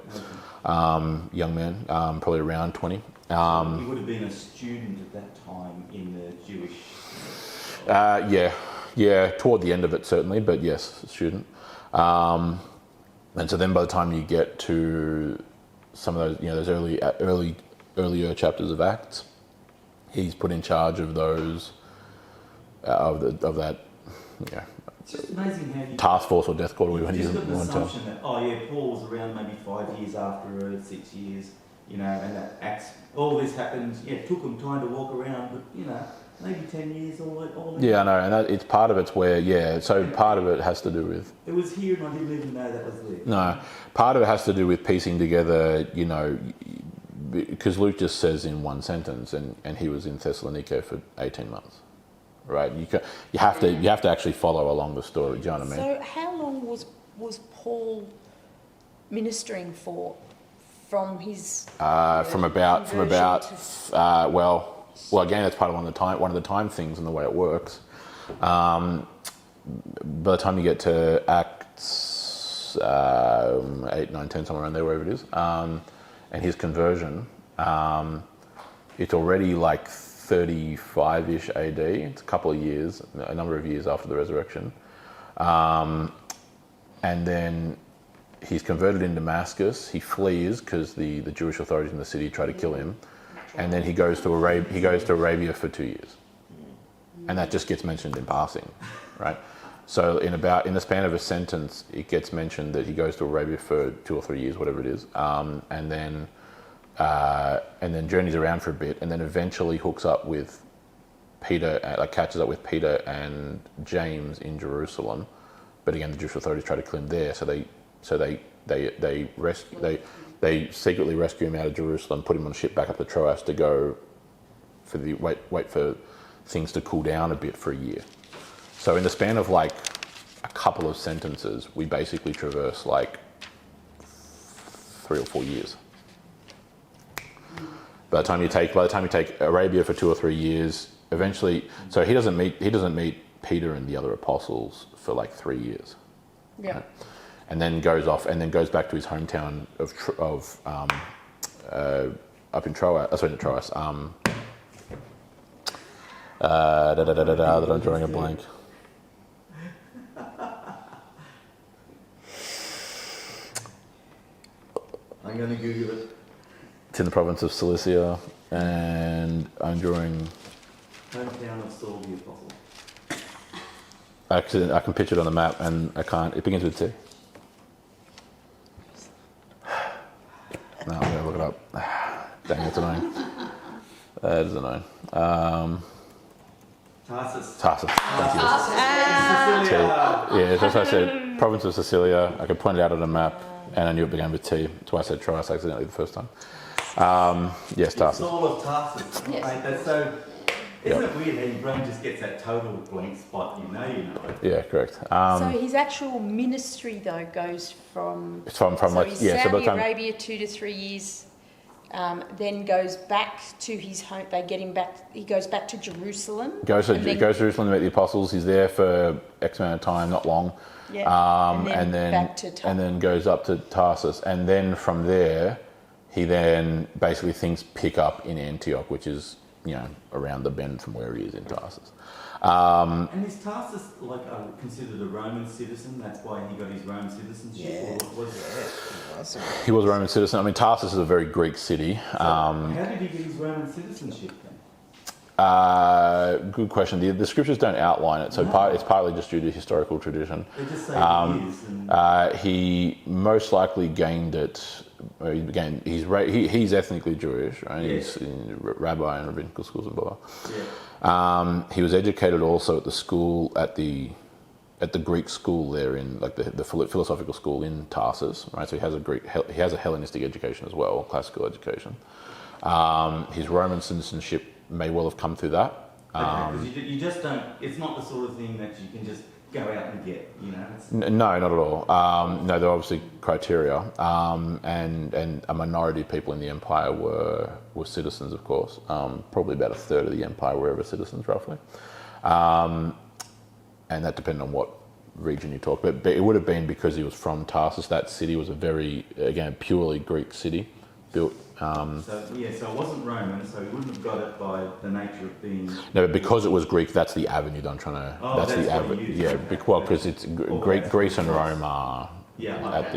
Okay. young man, probably around 20. He would have been a student at that time in the Jewish... Yeah, toward the end of it certainly, but yes, a student. And so then by the time you get to some of those, those earlier chapters of Acts, he's put in charge of those, of that, It's just amazing how you... task force or death quarter. You've just got the assumption that, Paul was around maybe 5 years after her, 6 years, and that Acts, all this happened, it took them time to walk around, but, maybe 10 years all in. Yeah, I know, and it's part of it's where, so part of it has to do with... It was here and I didn't even know that was there. No, part of it has to do with piecing together, because Luke just says in one sentence, and he was in Thessalonica for 18 months, right? You have to actually follow along the story. Do you know what I mean? So how long was Paul ministering for, from his from about well, again, that's part of one of the time things and the way it works. By the time you get to Acts 8, 9, 10, somewhere around there, wherever it is, and his conversion, it's already like 35-ish AD. It's a number of years after the resurrection. And then he's converted in Damascus. He flees because the Jewish authorities in the city try to kill him. And then he goes to Arabia for 2 years. And that just gets mentioned in passing, right? So in the span of a sentence, it gets mentioned that he goes to Arabia for 2 or 3 years, whatever it is, and then journeys around for a bit, and then eventually hooks up with Peter, catches up with Peter and James in Jerusalem. But again, the Jewish authorities try to kill him there, so they secretly rescue him out of Jerusalem, put him on a ship back up to Troas to go for wait for things to cool down a bit for a year. So in the span of like a couple of sentences, we basically traverse like 3 or 4 years. By the time you take Arabia for 2 or 3 years, eventually, so he doesn't meet Peter and the other apostles for like 3 years. Yeah. Right? And then goes back to his hometown of up in Troas. Not Troas. That I'm drawing a blank. I'm going to Google it. It's in the province of Cilicia, and I'm drawing. Hometown of Saul the Apostle. I can picture it on the map, and I can't. It begins with T. No, I'm going to look it up. Dang, it's annoying. That is annoying. Tarsus. Tarsus. Thank you. Sicilia. Yeah, that's why I said province of Sicilia. I could point it out on a map, and I knew it began with T. That's why I said Trias accidentally the first time. Yes, Tarsus. Saul of Tarsus. Yes. Right, that's so. Isn't it weird how your brain just gets that total blank spot? You know it. Yeah, correct. So his actual ministry, though, goes from... It's from so like, he's yeah, so by Saudi the time Arabia 2 to 3 years, then goes back to his home. They get him back. He goes back to Jerusalem. goes to Jerusalem to meet the apostles. He's there for X amount of time, not long. Yeah. And then back to and then goes up to Tarsus, and then from there, he then basically things pick up in Antioch, which is around the bend from where he is in Tarsus. And is Tarsus like considered a Roman citizen? That's why he got his Roman citizenship, Yeah. or was it? He was a Roman citizen. I mean, Tarsus is a very Greek city. How did he get his Roman citizenship then? Good question. The scriptures don't outline it, so it's partly just due to historical tradition. They just say he is. And He most likely gained it. He's ethnically Jewish, right? Yeah. He's in rabbi and rabbinical schools and blah. yeah. He was educated also at the school at the Greek school there in like the philosophical school in Tarsus, right? So he has a Hellenistic education as well, classical education. His Roman citizenship may well have come through that. Because you just don't. It's not the sort of thing that you can just go out and get. It's, No, not at all. No, there are obviously criteria, and a minority of people in the empire were citizens, of course. Probably about a third of the empire were ever citizens, roughly, and that depended on what region you talk. But it would have been because he was from Tarsus. That city was a very, again, purely Greek city, built. so it wasn't Roman, so he wouldn't have got it by the nature of being. No, but because it was Greek, that's the avenue that I'm trying to. Oh, that's the that's what avenue. you use, Yeah, okay. because it's Greece and Rome are at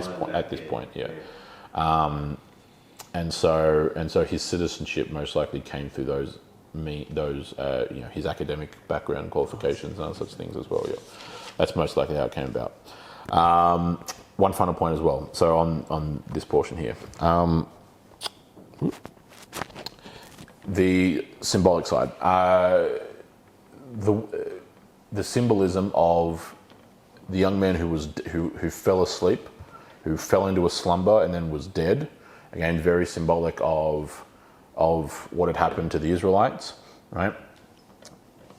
this point. Yeah. And so his citizenship most likely came through those his academic background, qualifications, and other such things as well. Yeah, that's most likely how it came about. One final point as well. So on this portion here. The symbolic side, the symbolism of the young man who fell asleep, who fell into a slumber and then was dead. Again, very symbolic of what had happened to the Israelites, right?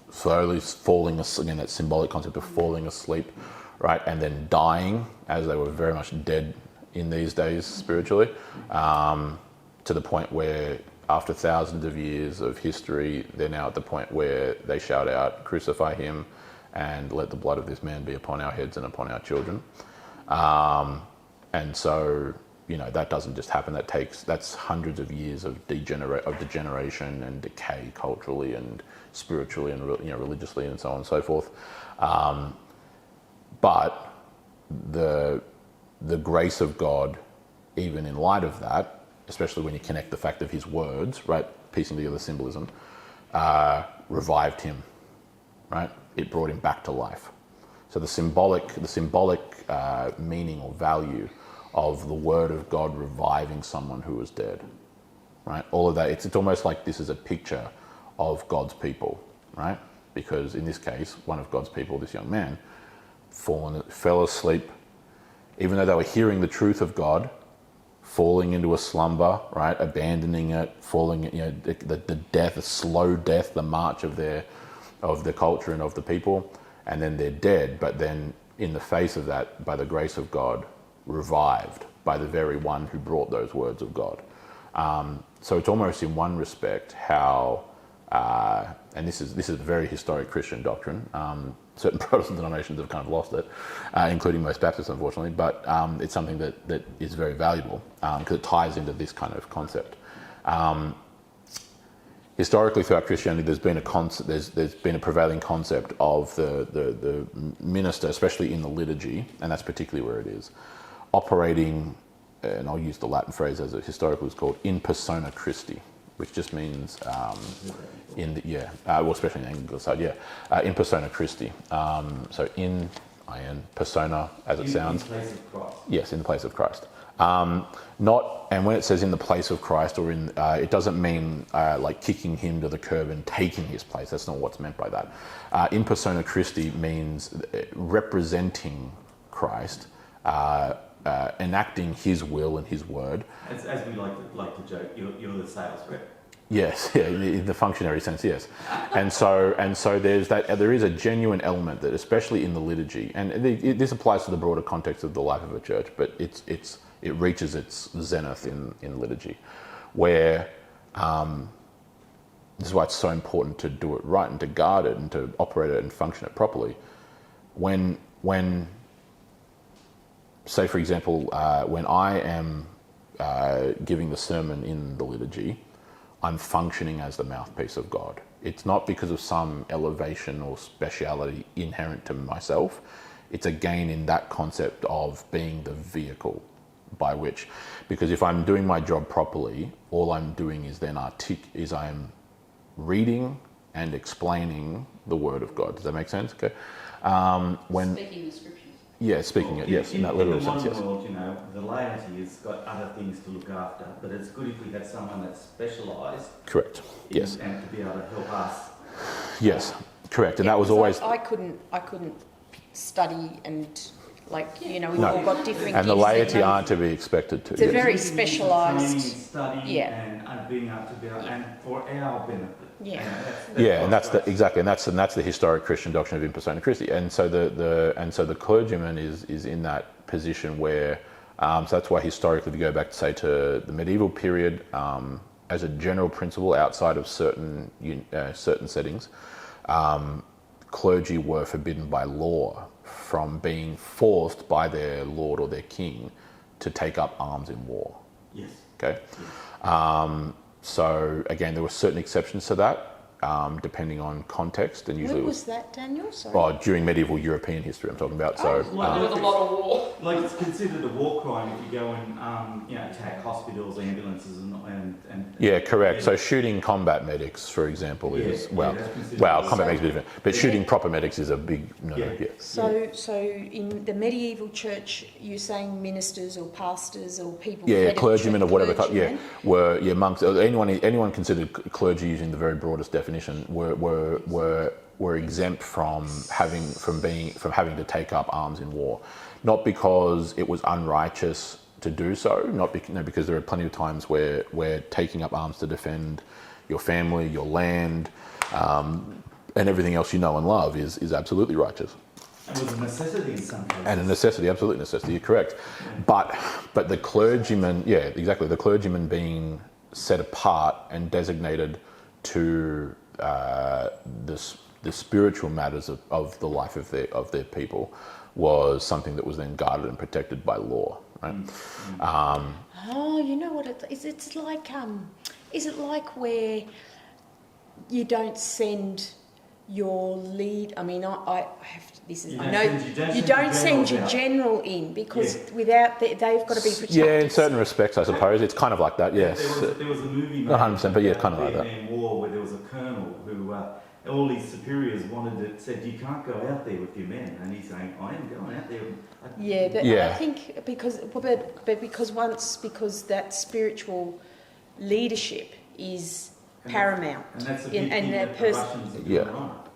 Slowly falling asleep, again, that symbolic concept of falling asleep, right? And then dying, as they were very much dead in these days spiritually, to the point where after thousands of years of history, they're now at the point where they shout out, "Crucify him, and let the blood of this man be upon our heads and upon our children." And so, that doesn't just happen. That's hundreds of years of degeneration and decay culturally and spiritually and religiously and so on and so forth. But the grace of God, even in light of that, especially when you connect the fact of his words, right, piecing together symbolism, revived him, right? It brought him back to life. So the symbolic meaning or value of the word of God reviving someone who was dead, right? All of that, it's almost like this is a picture of God's people, right? Because in this case, one of God's people, this young man, fell asleep, even though they were hearing the truth of God, falling into a slumber, right? Abandoning it, falling, the death, a slow death, the march of the culture and of the people, and then they're dead. But then, in the face of that, by the grace of God, revived by the very one who brought those words of God. So it's almost in one respect how, and this is a very historic Christian doctrine. Certain Protestant denominations have kind of lost it, including most Baptists, unfortunately. But it's something that is very valuable because it ties into this kind of concept. Historically, throughout Christianity, there's been a prevailing concept of the minister, especially in the liturgy, and that's particularly where it is, operating and I'll use the Latin phrase as it historically was called, in persona Christi, which just means well, especially in the Anglican side, in persona Christi. So in persona, as it sounds. In the place of Christ. Yes, in the place of Christ. And when it says in the place of Christ, or in, it doesn't mean like kicking him to the curb and taking his place. That's not what's meant by that. In persona Christi means representing Christ, enacting his will and his word. As we like to joke, you're the sales rep. Yes, yeah, in the functionary sense, yes. And so there's that. There is a genuine element that, especially in the liturgy, and this applies to the broader context of the life of a church, but it reaches its zenith in liturgy, where this is why it's so important to do it right and to guard it and to operate it and function it properly. When say, for example, when I am giving the sermon in the liturgy, I'm functioning as the mouthpiece of God. It's not because of some elevation or speciality inherent to myself. It's again in that concept of being the vehicle by which, because if I'm doing my job properly, all I'm doing is then I am reading and explaining the Word of God. Does that make sense? Okay. Speaking the scriptures. Yeah, speaking it, yes, in that literal sense, yes. In the modern world, the laity has got other things to look after, but it's good if we had someone that's specialised. Correct. Yes. And to be able to help us. Yes, correct. And that was always. I couldn't study and we've all got different. And the gifts laity aren't to be expected to. It's a very specialised. Study and being able to be able, and for our benefit. Yeah. And that's the historic Christian doctrine of in persona Christi, and so the clergyman is in that position where, so that's why historically, if you go back to say to the medieval period, as a general principle, outside of certain settings, clergy were forbidden by law from being forced by their lord or their king to take up arms in war. Yes. Okay. Yes. So again, there were certain exceptions to that, depending on context, and usually when was that, Daniel? Sorry. During medieval European history, I'm talking about. There was a lot of war. Like it's considered a war crime if you go and attack hospitals, ambulances, and yeah, correct. So shooting combat medics, for example, is combat medics is different, but shooting proper medics is a big no. Yeah. So in the medieval church, you're saying ministers or pastors or people? Clergymen of whatever type. Were monks. Anyone considered clergy using the very broadest definition were exempt from having to take up arms in war, not because it was unrighteous to do so, because there are plenty of times where taking up arms to defend your family, your land, and everything else you know and love is absolutely righteous. And was a necessity in some cases. And a necessity, absolute necessity, you're correct. But the clergyman, the clergyman being set apart and designated to the spiritual matters of the life of their people was something that was then guarded and protected by law, right? You know what it is? It's like is it like where you don't send your lead? I mean, I have to, this is you don't send your general in because without they've got to be protected. Yeah, in certain respects, I suppose it's kind of like that. Yes, there was a movie. Not 100%, but kind of like that. Vietnam War, where there was a colonel who all his superiors said you can't go out there with your men, and he's saying I am going out there. I think because that spiritual leadership is paramount, and that's the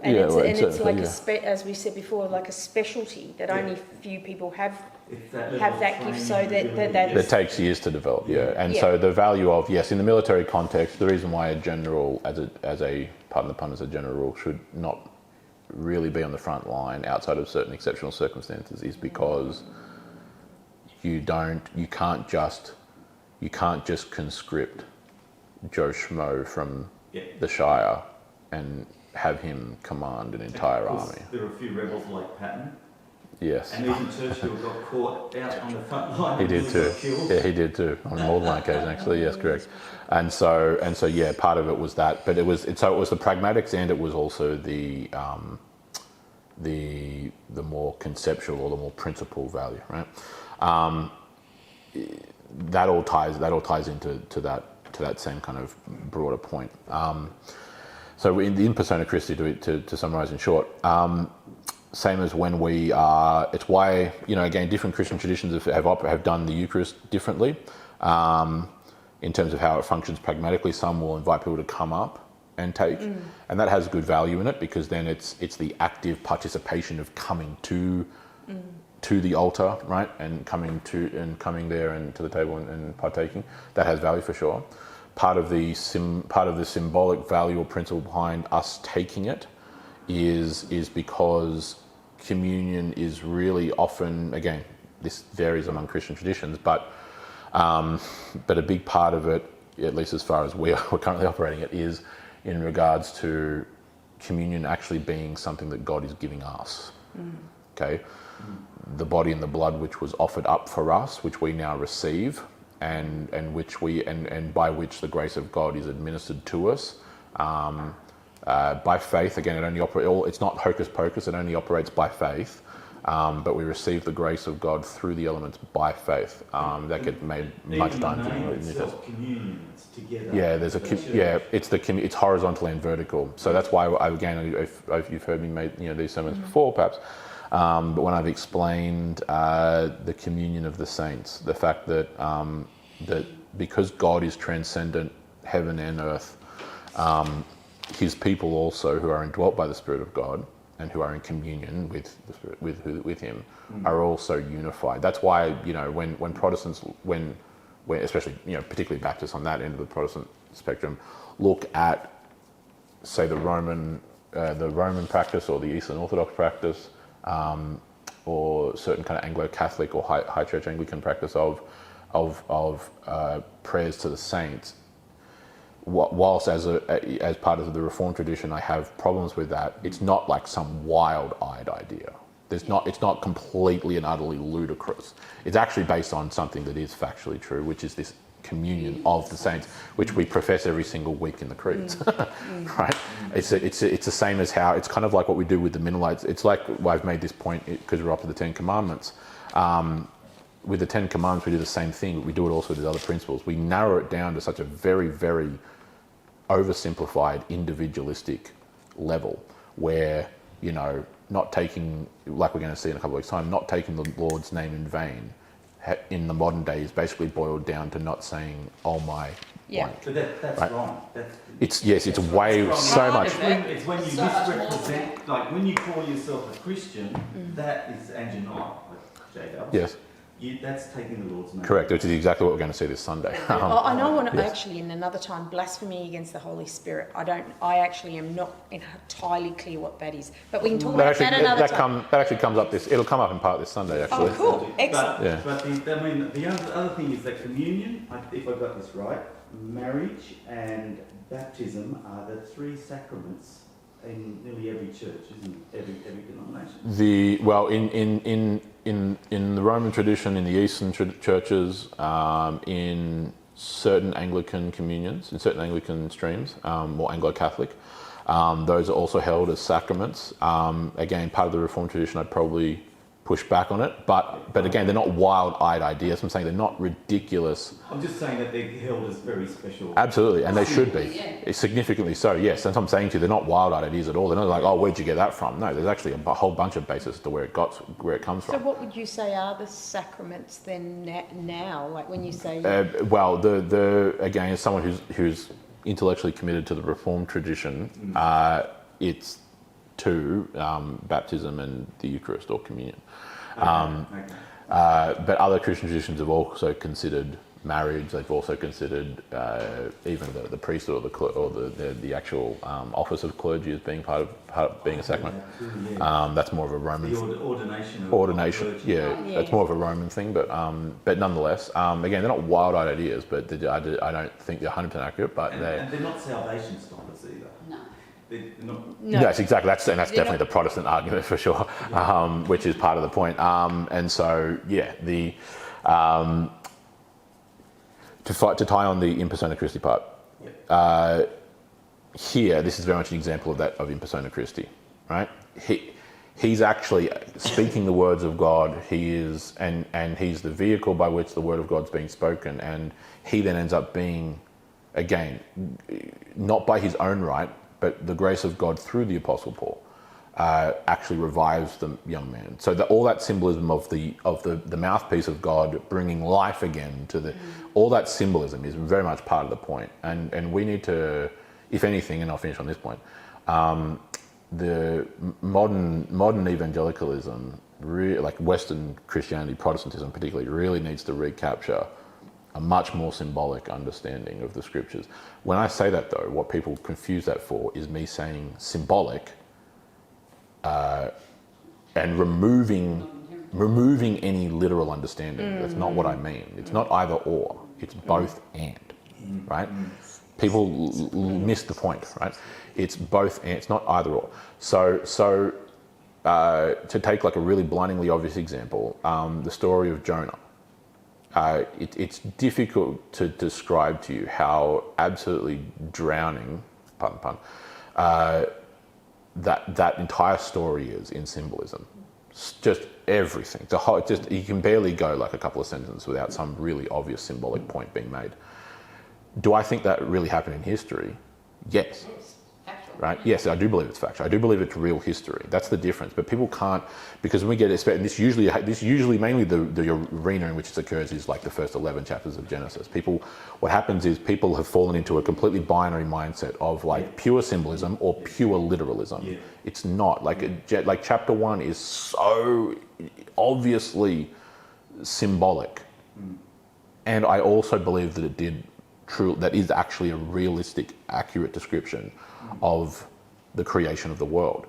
it's like as we said before, like a specialty that only few people have that gift, so that takes years to develop. So the value of in the military context, the reason why a general, as a pardon the pun, as a general rule, should not really be on the front line outside of certain exceptional circumstances is because you can't just conscript Joe Schmo from the Shire and have him command an entire army. There are a few rebels like Patton. Yes. And even Churchill got caught out on the front line. He did too. Yeah, he did too. On more than one occasion, actually. Yes, correct. And so, part of it was that, but it was the pragmatics, and it was also the more conceptual or the more principal value, right? that all ties into that same kind of broader point. So in persona Christi, to summarize in short, same as when we are, it's why, again, different Christian traditions have done the Eucharist differently in terms of how it functions pragmatically. Some will invite people to come up and take, and that has good value in it, because then it's the active participation of coming to the altar, right, and coming there and to the table and partaking. That has value for sure. Part of the symbolic value or principle behind us taking it is because communion is really often, again, this varies among Christian traditions, but a big part of it, at least as far as we're currently operating it, is in regards to communion actually being something that God is giving us. Okay, the body and the blood which was offered up for us, which we now receive, and by which the grace of God is administered to us by faith. Again, it's not hocus pocus. It only operates by faith. But we receive the grace of God through the elements by faith. That gets made much time. Communion, it's together. Yeah, it's horizontal and vertical. So that's why if you've heard me make these sermons before, perhaps. But when I've explained the communion of the saints, the fact that because God is transcendent, heaven and earth, His people also, who are indwelt by the Spirit of God and who are in communion with the Spirit, with Him, are also unified. That's why when Protestants, when especially particularly Baptists on that end of the Protestant spectrum, look at, say, the Roman practice or the Eastern Orthodox practice, or certain kind of Anglo-Catholic or High Church Anglican practice of prayers to the saints. Whilst as part of the Reformed tradition, I have problems with that. It's not like some wild-eyed idea. It's not completely and utterly ludicrous. It's actually based on something that is factually true, which is this communion of the saints, which we profess every single week in the creeds. Right? It's the same as how it's kind of like what we do with the Mennonites. It's like, well, I've made this point because we're up to the Ten Commandments. With the Ten Commandments, we do the same thing, but we do it also with other principles. We narrow it down to such a very, very oversimplified, individualistic level where, not taking, like we're going to see in a couple of weeks' time, not taking the Lord's name in vain in the modern day is basically boiled down to not saying, oh my blank. But that's right? Wrong. It's way so much. It's when you misrepresent, like when you call yourself a Christian, that is, and you're not, like J.W. Yes. That's taking the Lord's name. Correct, which is exactly what we're going to see this Sunday. I know I want to actually in another time, blasphemy against the Holy Spirit. I actually am not entirely clear what that is. But we can talk about that another time. That actually comes up it'll come up in part this Sunday, actually. Oh, cool. Excellent. But the other thing is that communion, if I got this right, marriage and baptism are the three sacraments in nearly every church, isn't it? Every denomination. In the Roman tradition, in the Eastern churches, in certain Anglican communions, in certain Anglican streams, or Anglo-Catholic, those are also held as sacraments. Again, part of the Reformed tradition, I'd probably push back on it, but again, they're not wild-eyed ideas. I'm saying they're not ridiculous. I'm just saying that they're held as very special. Absolutely, and they should be. It's significantly so, yes. And I'm saying to you, they're not wild-eyed ideas at all. They're not like, oh, where'd you get that from? No, there's actually a whole bunch of basis to where it comes from. So what would you say are the sacraments then now? Like when you say... Again, as someone who's intellectually committed to the Reformed tradition, it's two, baptism and the Eucharist or communion. But other Christian traditions have also considered marriage. They've also considered even the priesthood or the actual office of clergy as being part of being a sacrament. That's more of a Roman. The ordination. Yeah, that's more of a Roman thing. But nonetheless, again, they're not wild-eyed ideas, but I don't think they're 100% accurate. But and they're not salvation stoppers either. No. No. Yes, exactly. That's definitely the Protestant argument for sure, which is part of the point. And so, to tie on the in persona Christi part, here, this is very much an example of in persona Christi, right? He's actually speaking the words of God. He is, and he's the vehicle by which the word of God's being spoken. And he then ends up being, again, not by his own right, but the grace of God through the Apostle Paul, actually revives the young man. So that all that symbolism of the mouthpiece of God bringing life again to the, all that symbolism is very much part of the point. And we need to, if anything, and I'll finish on this point. The modern evangelicalism, like Western Christianity, Protestantism particularly, really needs to recapture a much more symbolic understanding of the scriptures. When I say that, though, what people confuse that for is me saying symbolic and removing any literal understanding. That's not what I mean. It's not either or. It's both and, right? People miss the point, right? It's both and. It's not either or. So to take like a really blindingly obvious example, the story of Jonah. It's difficult to describe to you how absolutely drowning, pardon pun, that entire story is in symbolism. It's just everything. The whole, just you can barely go like a couple of sentences without some really obvious symbolic point being made. Do I think that really happened in history? Yes. Right? Yes, I do believe it's factual. I do believe it's real history. That's the difference. But people can't, because when we get, and this usually mainly the arena in which it occurs is like the first 11 chapters of Genesis. What happens is people have fallen into a completely binary mindset of like pure symbolism or pure literalism. Yeah. It's not. Like chapter 1 is so obviously symbolic. And I also believe that that is actually a realistic, accurate description of the creation of the world.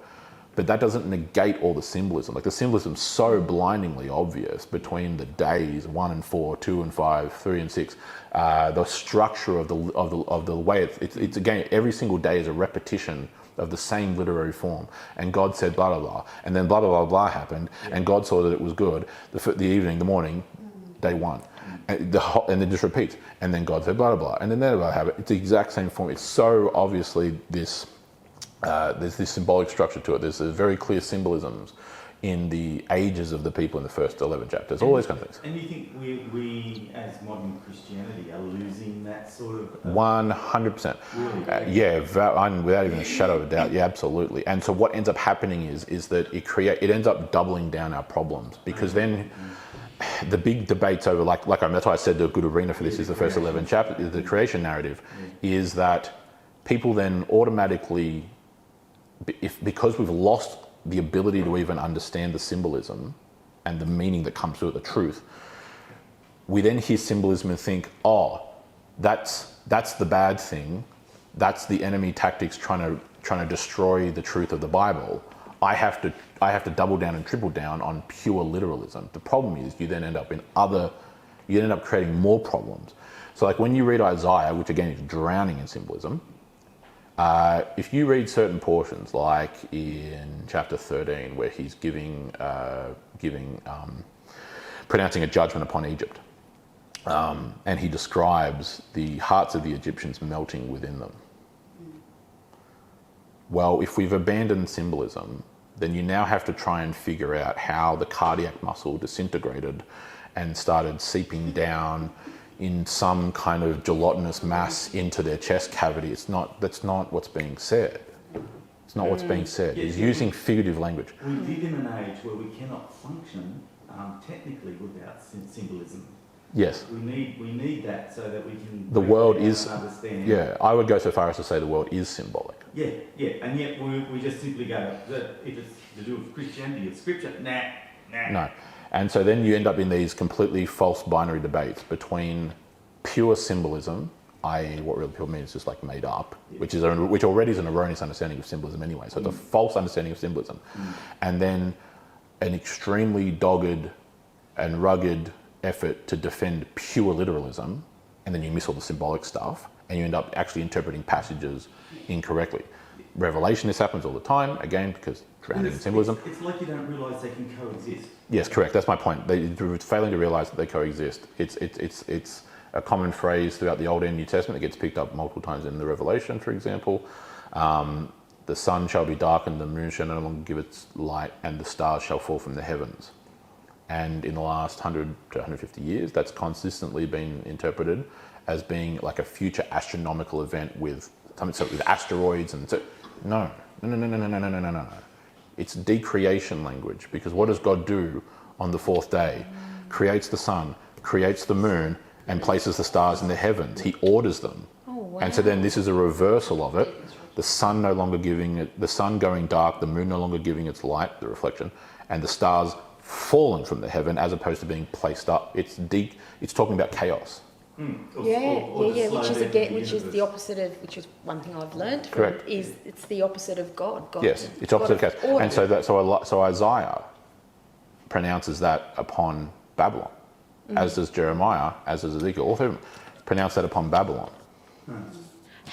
But that doesn't negate all the symbolism. Like the symbolism's so blindingly obvious between the days 1 and 4, 2 and 5, 3 and 6. The structure of the way it's again, every single day is a repetition of the same literary form. And God said blah blah blah, and then blah blah blah blah happened, and God saw that it was good. The evening, the morning, day 1. And then just repeats, and then God said blah blah blah, and then blah blah blah. It's the exact same form. It's so obviously this. There's this symbolic structure to it. There's a very clear symbolisms in the ages of the people in the first 11 chapters. All those kind of things. And you think we as modern Christianity are losing that sort of? 100%. Really? Yeah, without even a shadow of a doubt. Yeah, absolutely. And so what ends up happening is that it ends up doubling down our problems, because then. The big debates over, that's why I said the good arena for this is the first 11 chapters, the creation narrative, is that people then automatically, because we've lost the ability to even understand the symbolism and the meaning that comes through it, the truth, we then hear symbolism and think, oh, that's the bad thing, that's the enemy tactics trying to destroy the truth of the Bible. I have to double down and triple down on pure literalism. The problem is you then end up creating more problems. So like when you read Isaiah, which again is drowning in symbolism, if you read certain portions, like in chapter 13, where he's pronouncing a judgment upon Egypt, and he describes the hearts of the Egyptians melting within them. Well, if we've abandoned symbolism, then you now have to try and figure out how the cardiac muscle disintegrated and started seeping down in some kind of gelatinous mass into their chest cavity. That's not what's being said. It's not what's being said. He's using figurative language. We live in an age where we cannot function technically without symbolism. Yes. We need that so that we can. The world is. Understand. Yeah, I would go so far as to say the world is symbolic. Yeah, and yet we just simply go, if it's to do with Christianity or Scripture, nah. No, and so then you end up in these completely false binary debates between pure symbolism, i.e. what real people mean is just like made up, which already is an erroneous understanding of symbolism anyway. So it's a false understanding of symbolism, and then an extremely dogged and rugged effort to defend pure literalism, and then you miss all the symbolic stuff, and you end up actually interpreting passages incorrectly. Revelation, this happens all the time, again, because drowning in symbolism. It's like you don't realise they can coexist. Yes, correct. That's my point. They're failing to realise that they coexist. It's a common phrase throughout the Old and New Testament that gets picked up multiple times in the Revelation, for example. the sun shall be darkened, the moon shall no longer give its light, and the stars shall fall from the heavens. And in the last 100 to 150 years, that's consistently been interpreted as being like a future astronomical event with something so with asteroids and so. No. It's decreation language, because what does God do on the fourth day? Creates the sun, creates the moon, and places the stars in the heavens. He orders them. Oh, wow. And so then this is a reversal of it. The sun no longer giving it, the sun going dark, the moon no longer giving its light, the reflection, and the stars fallen from the heaven as opposed to being placed up. It's talking about chaos. Which is the opposite of, which is one thing I've learned from Correct. is it's the opposite of God. Yes, it's opposite of chaos. order. And so Isaiah pronounces that upon Babylon, as does Jeremiah, as does Ezekiel. All of them pronounce that upon Babylon.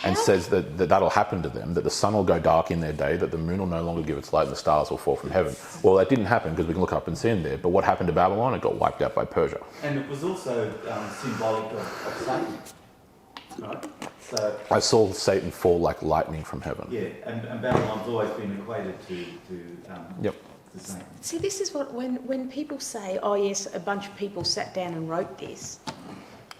And says that that'll happen to them, that the sun will go dark in their day, that the moon will no longer give its light, and the stars will fall from heaven. Well, that didn't happen, because we can look up and see in there. But what happened to Babylon? It got wiped out by Persia. And it was also symbolic of Satan, right? So I saw Satan fall like lightning from heaven. yeah, and Babylon's always been equated to Yep. Satan. See, this is what when people say, "Oh yes, a bunch of people sat down and wrote this."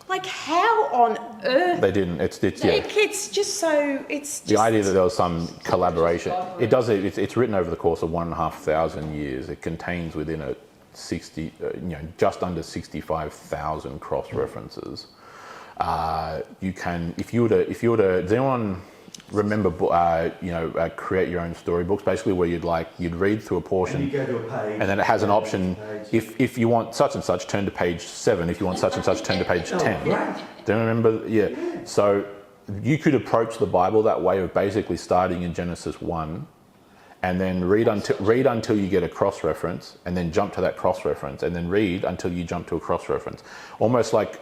Like, how on earth? They didn't. It's It's just so. It's just, the idea that there was some collaboration. It's written over the course of 1,500 years. It contains within it just under 65,000 cross references. You can, if you were to, does anyone remember, create your own storybooks? Basically, where you'd read through a portion, And you go to a page, and then it has an option. If you want such and such, turn to page 7. If you want such and such, turn to page 10. Right. Do you remember? Yeah. So you could approach the Bible that way, of basically starting in Genesis 1, and then read until you get a cross reference, and then jump to that cross reference, and then read until you jump to a cross reference. Almost like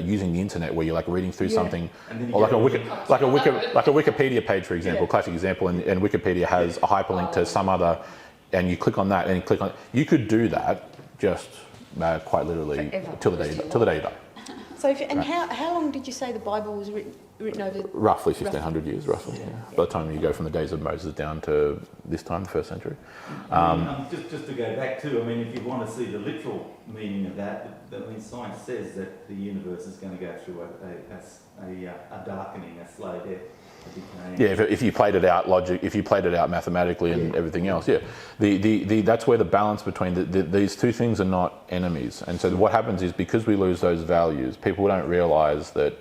using the internet, where you're like reading through something, or like a Wikipedia page, for example, classic example, and Wikipedia has a hyperlink to some other, and you click on that, and you click on. You could do that just quite literally till the day you die. So, how long did you say the Bible was written over? Roughly 1,500 years, roughly. Yeah. By the time you go from the days of Moses down to this time, the 1st century. Just to go back to, if you want to see the literal meaning of that, science says that the universe is going to go through a darkening, a slow death. Yeah, if you played it out mathematically and everything else, yeah. That's where the balance between these two things are not enemies. And so what happens is, because we lose those values, people don't realise that,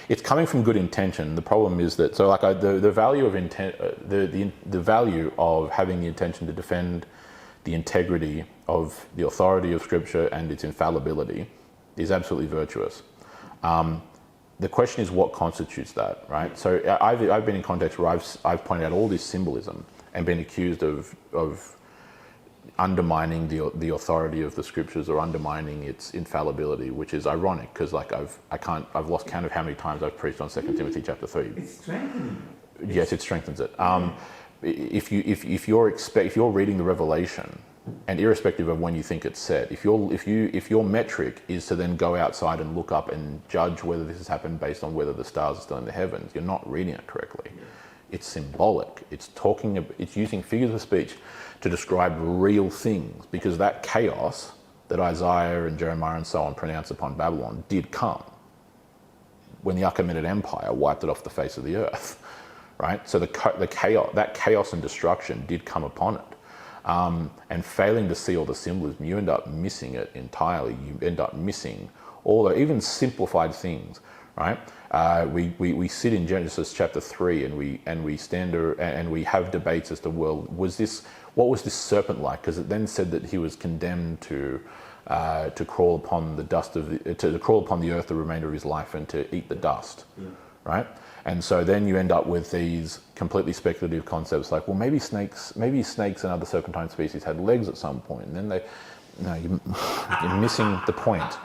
it's coming from good intention. The problem is that, the value of intent, the value of having the intention to defend the integrity of the authority of Scripture and its infallibility is absolutely virtuous. The question is, what constitutes that, right? So I've been in contexts where I've pointed out all this symbolism and been accused of undermining the authority of the Scriptures, or undermining its infallibility, which is ironic, because I've lost count of how many times I've preached on 2 Timothy chapter 3. It's strengthening. Yes, it strengthens it. If you're reading the Revelation, and irrespective of when you think it's said, if your metric is to then go outside and look up and judge whether this has happened based on whether the stars are still in the heavens, you're not reading it correctly. It's symbolic. It's using figures of speech to describe real things, because that chaos that Isaiah and Jeremiah and so on pronounce upon Babylon did come when the Achaemenid Empire wiped it off the face of the earth, right? So that chaos and destruction did come upon it. And failing to see all the symbolism, you end up missing it entirely. You end up missing all the even simplified things, right? We sit in Genesis chapter 3, and we have debates as to, well, what was this serpent like? Because it then said that he was condemned to crawl upon to crawl upon the earth the remainder of his life, and to eat the dust, right? And so then you end up with these completely speculative concepts like, well, maybe snakes and other serpentine species had legs at some point. And then you're missing the point.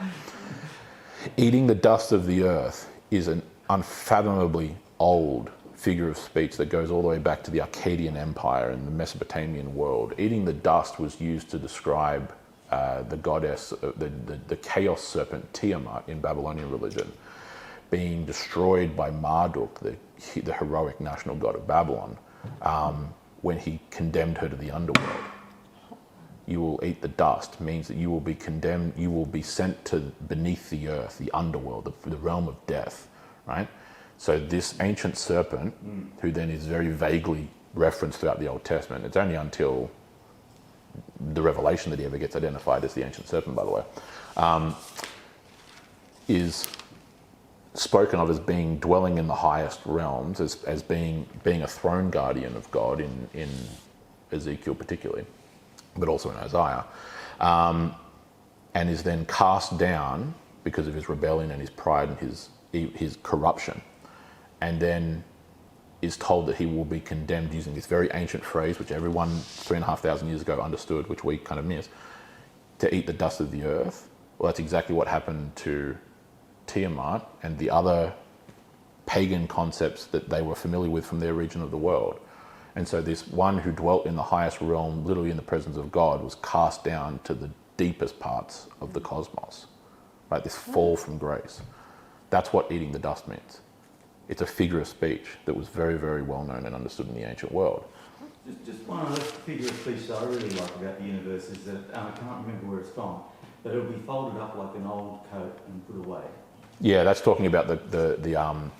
Eating the dust of the earth is an unfathomably old figure of speech that goes all the way back to the Akkadian Empire and the Mesopotamian world. Eating the dust was used to describe the goddess, the chaos serpent Tiamat in Babylonian religion, being destroyed by Marduk, the heroic national god of Babylon, when he condemned her to the underworld. You will eat the dust means that you will be condemned, you will be sent to beneath the earth, the underworld, the realm of death, right? So this ancient serpent, who then is very vaguely referenced throughout the Old Testament, it's only until the Revelation that he ever gets identified as the ancient serpent, by the way, is spoken of as being dwelling in the highest realms, as being a throne guardian of God in Ezekiel particularly, but also in Isaiah, and is then cast down because of his rebellion and his pride and his corruption, and then is told that he will be condemned using this very ancient phrase, which everyone 3,500 years ago understood, which we kind of miss, to eat the dust of the earth. Well, that's exactly what happened to Tiamat and the other pagan concepts that they were familiar with from their region of the world. And so this one who dwelt in the highest realm, literally in the presence of God, was cast down to the deepest parts of the cosmos, right? This fall from grace. That's what eating the dust means. It's a figure of speech that was very, very well known and understood in the ancient world. Just one of the figure of speech that I really like about the universe is that, I can't remember where it's from, but it'll be folded up like an old coat and put away. Yeah, that's talking about the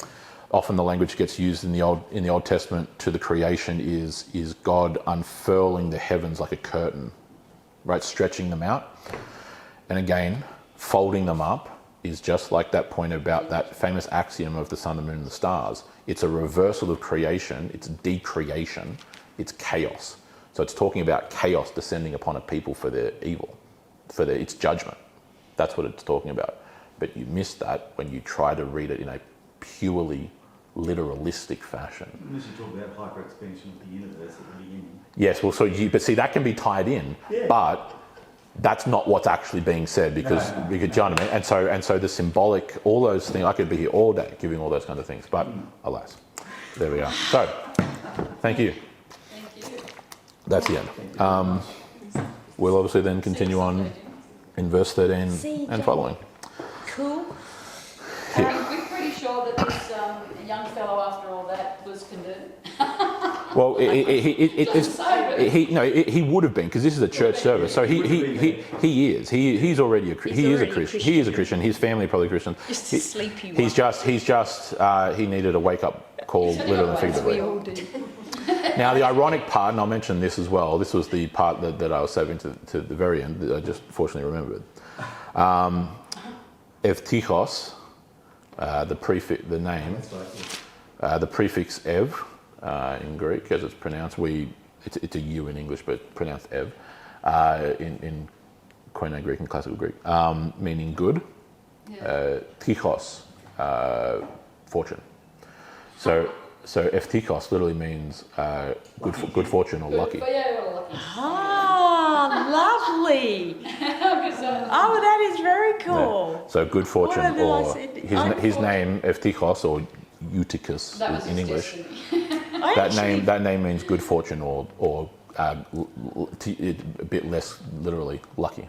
often the language gets used in the Old Testament to the creation is God unfurling the heavens like a curtain, right, stretching them out, and again folding them up is just like that point about that famous axiom of the sun, the moon, and the stars. It's a reversal of creation. It's decreation. It's chaos. So it's talking about chaos descending upon a people for their evil, its judgment. That's what it's talking about. But you miss that when you try to read it in a purely literalistic fashion. Unless you talk about hyper-expansion of the universe at the beginning. Yes, well, but see, that can be tied in, but that's not what's actually being said because you know what I mean? And so the symbolic, all those things, I could be here all day giving all those kinds of things, but alas, there we are. So, thank you. Thank you. That's the end. We'll obviously then continue on in verse 13 and following. Cool. We're pretty sure that this young fellow, after all that, was converted. Well, he would have been because this is a church service. So he is. He's already a Christian. He is a Christian. His family are probably Christian. Just a sleepy one. He's just he needed a wake up call, literally and figuratively. We all do. Now the ironic part, and I'll mention this as well. This was the part that I was saving to the very end. That I just fortunately remembered. Evtichos, the prefix, the name, the prefix ev in Greek, as it's pronounced. It's a U in English, but pronounced ev in Koine Greek and Classical Greek, meaning good. Tichos, fortune. So Evtichos literally means good fortune or lucky. Ah, lovely. Oh, that is very cool. Yeah. So good fortune, or his name Evtichos or Eutychus in English. That name means good fortune or a bit less literally lucky.